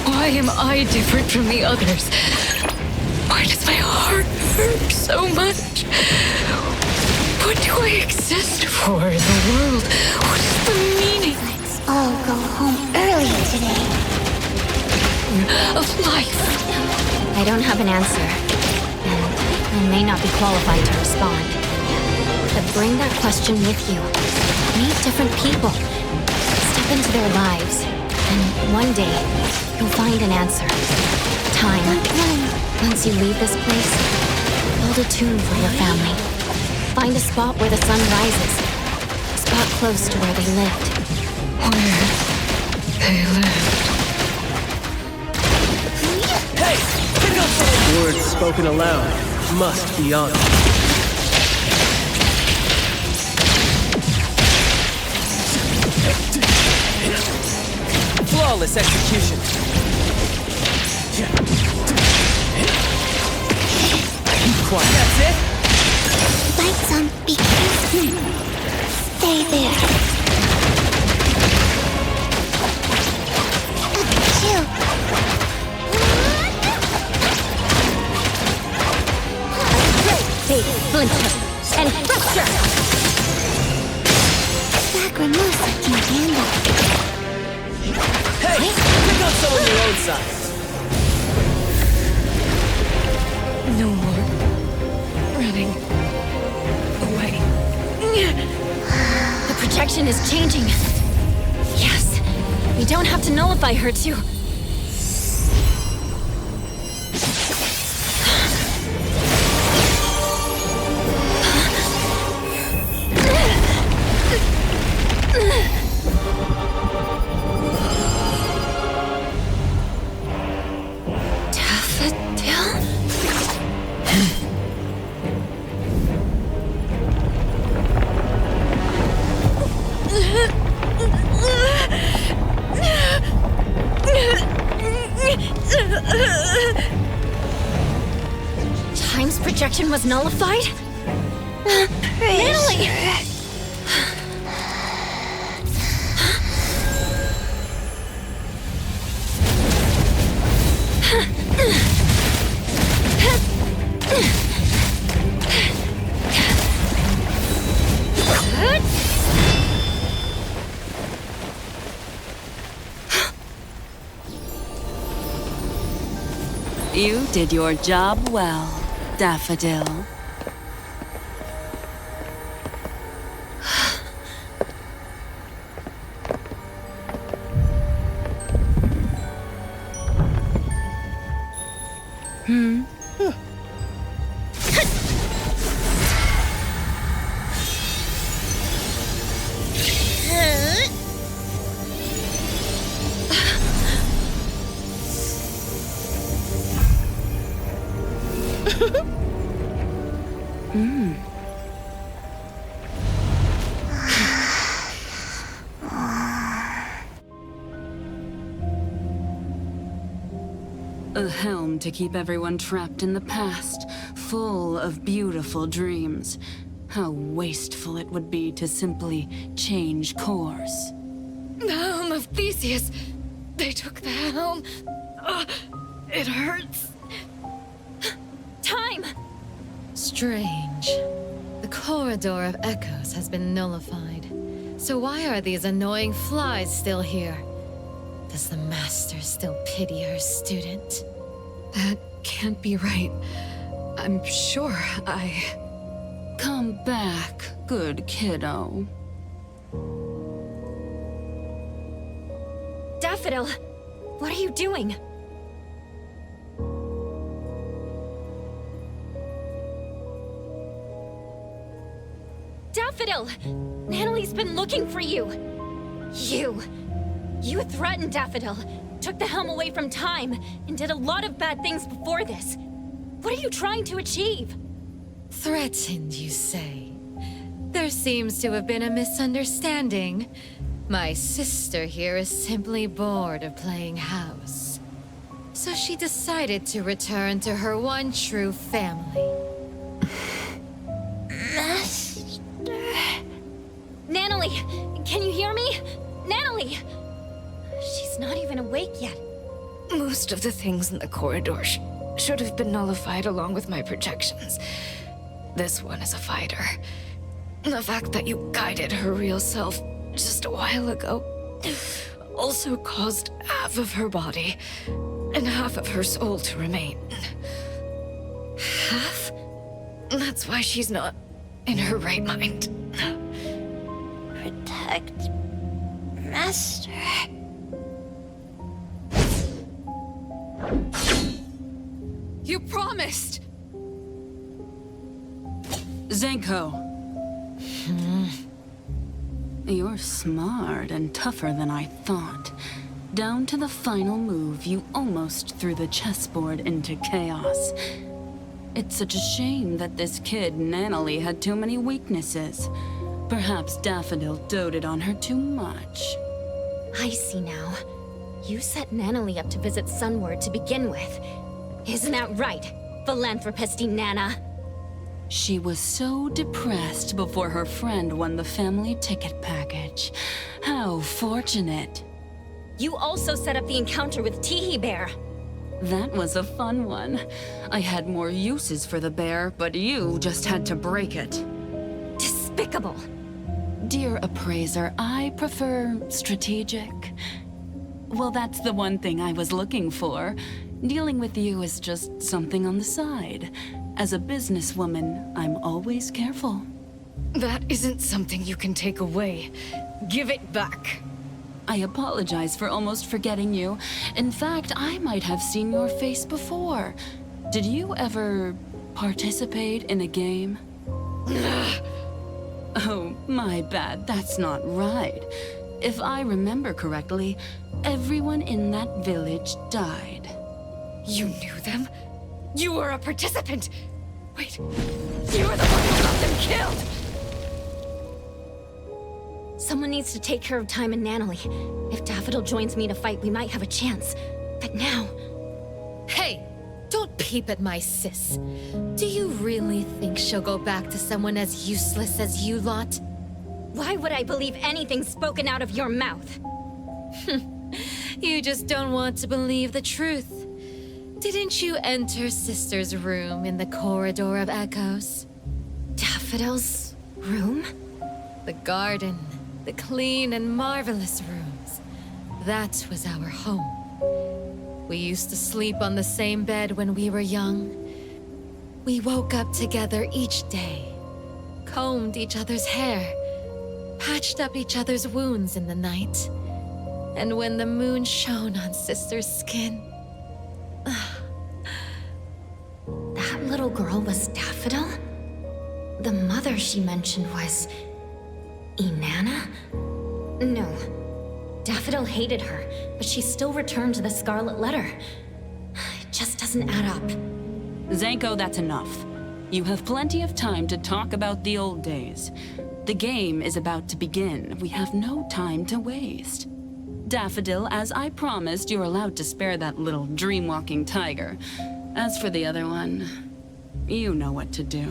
Why am I different from the others? Why does my heart hurt so much? What do I exist for in the world? What is the meaning? Let's all go home early today. meaning of life? I don't have an answer, and I may not be qualified to respond. But bring that question with you. Meet different people. Step into their lives, and one day, you'll find an answer. Time. Once you leave this place, build a tomb for your family. Find a spot where the sun rises. A spot close to where they lived. Where they lived. Hey! Pick up some words spoken aloud must be honored. Flawless execution. Quiet. That's it? Lights on, be careful. Stay there. Chill. Big splinter and fracture! Lacrimosa can handle. Hey! Pick up some on your own side. No more running away. The projection is changing. Yes, we don't have to nullify her to... Time's projection was nullified? Natalie! You did your job well, Daffodil. A helm to keep everyone trapped in the past, full of beautiful dreams. How wasteful it would be to simply change course. The helm of Theseus. They took the helm. It hurts. Time! Strange. The corridor of echoes has been nullified. So why are these annoying flies still here? Does the master still pity her student? That can't be right. I'm sure I... Come back, good kiddo. Daffodil! What are you doing? Daffodil! Natalie's been looking for you! You threatened Daffodil, took the helm away from Time, and did a lot of bad things before this. What are you trying to achieve? Threatened, you say? There seems to have been a misunderstanding. My sister here is simply bored of playing house. So she decided to return to her one true family. Natalie, can you hear me? Natalie! She's not even awake yet. Most of the things in the corridor should have been nullified along with my projections. This one is a fighter. The fact that you guided her real self just a while ago also caused half of her body and half of her soul to remain. Half? That's why she's not in her right mind. Protect Master. You promised! Zenko. You're smart and tougher than I thought. Down to the final move, you almost threw the chessboard into chaos. It's such a shame that this kid, Nanalie, had too many weaknesses. Perhaps Daffodil doted on her too much. I see now. You set Nanalie up to visit Sunward to begin with. Isn't that right, philanthropisty Nana? She was so depressed before her friend won the family ticket package. How fortunate. You also set up the encounter with Teehee Bear. That was a fun one. I had more uses for the bear, but you just had to break it. Despicable. Dear appraiser, I prefer strategic. Well, that's the one thing I was looking for. Dealing with you is just something on the side. As a businesswoman, I'm always careful. That isn't something you can take away. Give it back. I apologize for almost forgetting you. In fact, I might have seen your face before. Did you ever participate in a game? Oh, my bad. That's not right. If I remember correctly, everyone in that village died. You knew them? You were a participant! Wait, you were the one who got them killed! Someone needs to take care of Time and Nanalie. If Daffodil joins me to fight, we might have a chance. But now... Hey! Don't peep at my sis. Do you really think she'll go back to someone as useless as you lot? Why would I believe anything spoken out of your mouth? You just don't want to believe the truth. Didn't you enter Sister's room in the Corridor of Echoes? Daffodil's room? The garden, the clean and marvelous rooms. That was our home. We used to sleep on the same bed when we were young. We woke up together each day, combed each other's hair, patched up each other's wounds in the night. And when the moon shone on Sister's skin... That little girl was Daffodil? The mother she mentioned was... Inanna? No. Daffodil hated her, but she still returned to the Scarlet Letter. It just doesn't add up. Zenko, that's enough. You have plenty of time to talk about the old days. The game is about to begin. We have no time to waste. Daffodil, as I promised, you're allowed to spare that little dream-walking tiger. As for the other one, you know what to do.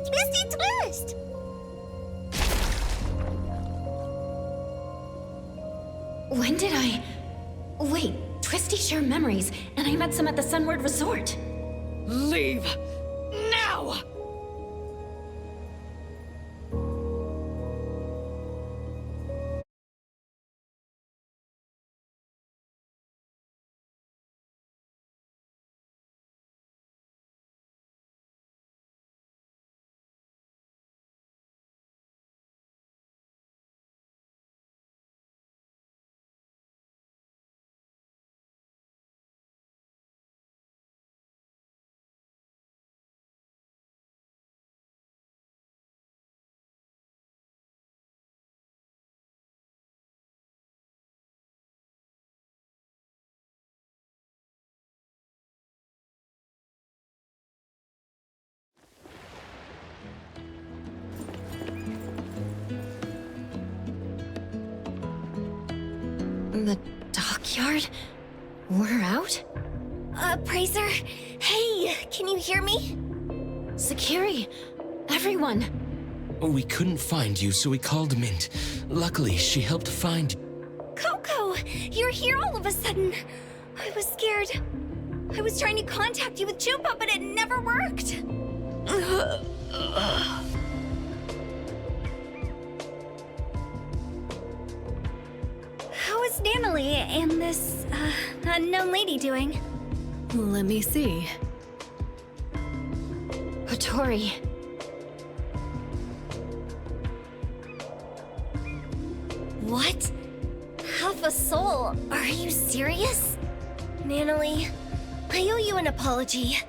Twisty twist! When did I... Wait, Twisty shared memories, and I met some at the Sunward Resort. Leave! Now! The dockyard? We're out? Praiser? Hey, can you hear me? Sakiri, everyone. We couldn't find you, so we called Mint. Luckily, she helped find... Coco, you're here all of a sudden. I was scared. I was trying to contact you with Chupa, but it never worked. How is Natalie and this, unknown lady doing? Let me see. Otori. What? Half a soul? Are you serious? Natalie, I owe you an apology.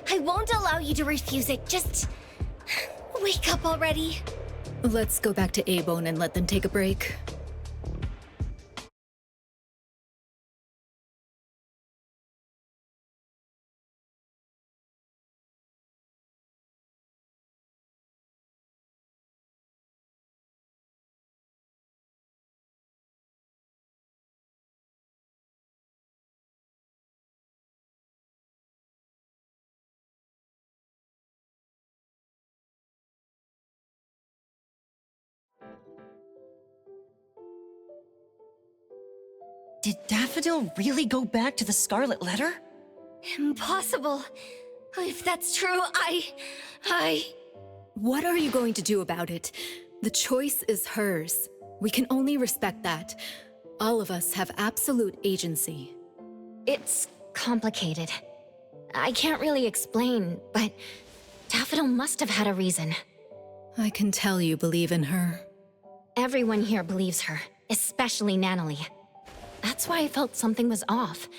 I won't allow you to refuse it. Just wake up already. Let's go back to A-Bone and let them take a break. Did Daffodil really go back to the Scarlet Letter? Impossible. If that's true, What are you going to do about it? The choice is hers. We can only respect that. All of us have absolute agency. It's complicated. I can't really explain, but Daffodil must have had a reason. I can tell you believe in her. Everyone here believes her, especially Natalie. That's why I felt something was off.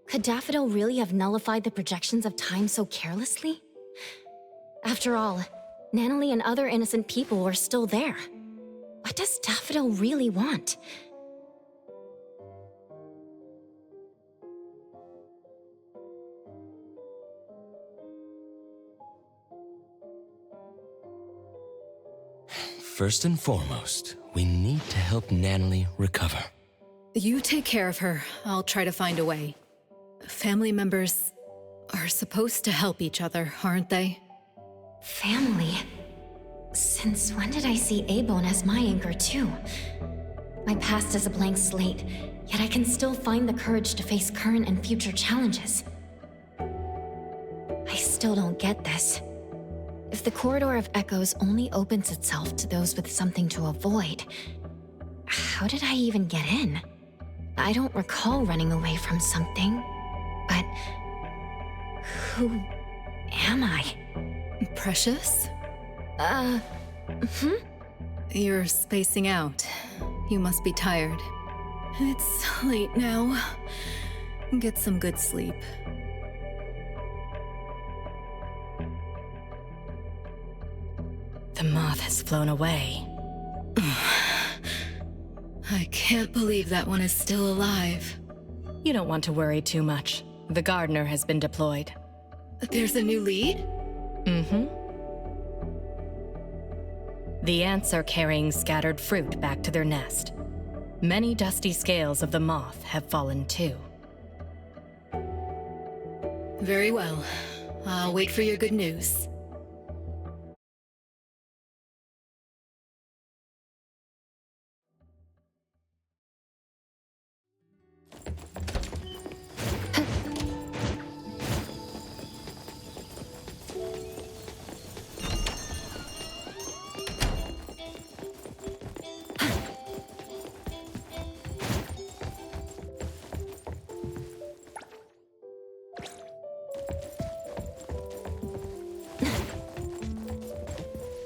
Could Daffodil really have nullified the projections of time so carelessly? After all, Natalie and other innocent people were still there. What does Daffodil really want? First and foremost, we need to help Natalie recover. You take care of her. I'll try to find a way. Family members are supposed to help each other, aren't they? Family? Since when did I see A-Bone as my anchor too? My past is a blank slate, yet I can still find the courage to face current and future challenges. I still don't get this. If the Corridor of Echoes only opens itself to those with something to avoid, how did I even get in? I don't recall running away from something, but who am I? Precious? Hmm? You're spacing out. You must be tired. It's late now. Get some good sleep. The moth has flown away. I can't believe that one is still alive. You don't want to worry too much. The gardener has been deployed. There's a new lead? Mm-hmm. The ants are carrying scattered fruit back to their nest. Many dusty scales of the moth have fallen too. Very well. I'll wait for your good news.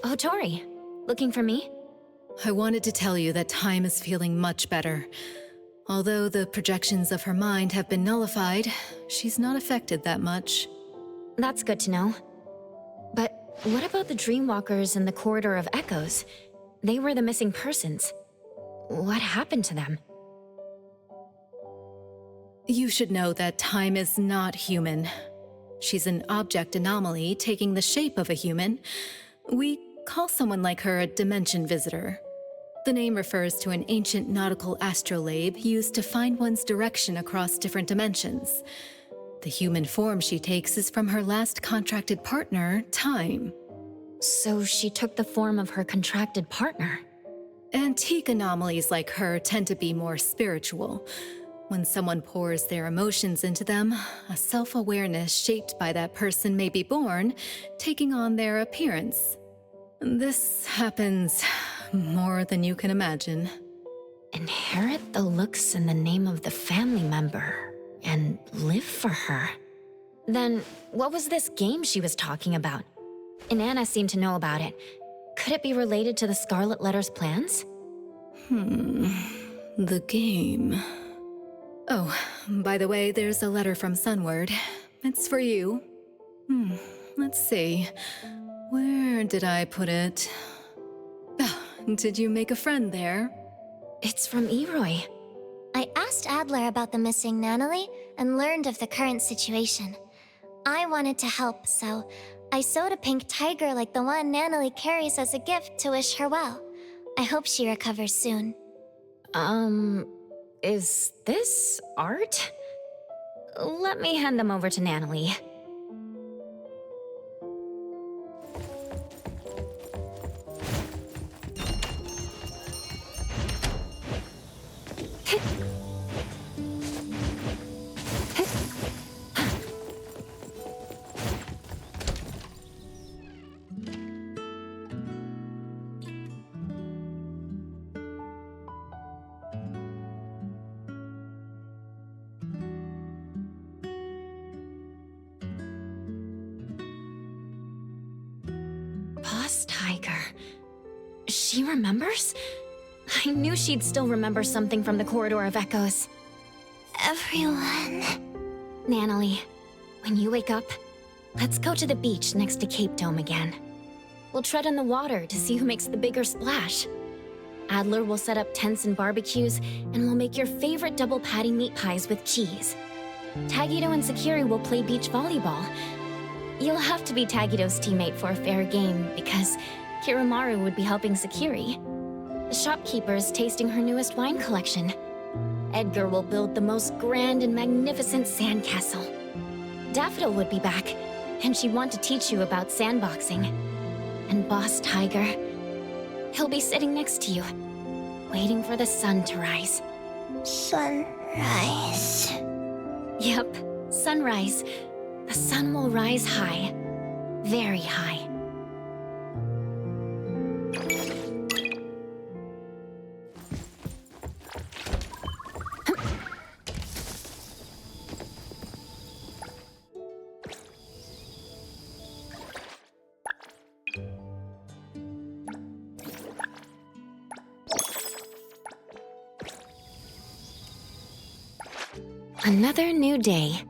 Otori, looking for me? I wanted to tell you that Time is feeling much better. Although the projections of her mind have been nullified, she's not affected that much. That's good to know. But what about the Dreamwalkers in the Corridor of Echoes? They were the missing persons. What happened to them? You should know that Time is not human. She's an object anomaly taking the shape of a human. We call someone like her a dimension visitor. The name refers to an ancient nautical astrolabe used to find one's direction across different dimensions. The human form she takes is from her last contracted partner, Time. So she took the form of her contracted partner? Antique anomalies like her tend to be more spiritual. When someone pours their emotions into them, a self-awareness shaped by that person may be born, taking on their appearance. This happens more than you can imagine. Inherit the looks and the name of the family member, and live for her. Then, what was this game she was talking about? Inanna seemed to know about it. Could it be related to the Scarlet Letter's plans? The game. Oh, by the way, there's a letter from Sunward. It's for you. Let's see. Where did I put it? Oh, did you make a friend there? It's from Eroy. I asked Adler about the missing Natalie and learned of the current situation. I wanted to help, so I sewed a pink tiger like the one Natalie carries as a gift to wish her well. I hope she recovers soon. Is this art? Let me hand them over to Natalie. Boss Tiger. She remembers? I knew she'd still remember something from the Corridor of Echoes. Everyone. Natalie, when you wake up, let's go to the beach next to Cape Dome again. We'll tread on the water to see who makes the bigger splash. Adler will set up tents and barbecues, and we'll make your favorite double patty meat pies with cheese. Tagido and Sakiri will play beach volleyball. You'll have to be Tagido's teammate for a fair game, because Kiramaru would be helping Sakiri. The shopkeeper is tasting her newest wine collection. Edgar will build the most grand and magnificent sandcastle. Daffodil would be back, and she'd want to teach you about sandboxing. And Boss Tiger, he'll be sitting next to you, waiting for the sun to rise. Sunrise. Yep, sunrise. The sun will rise high, very high. Another new day.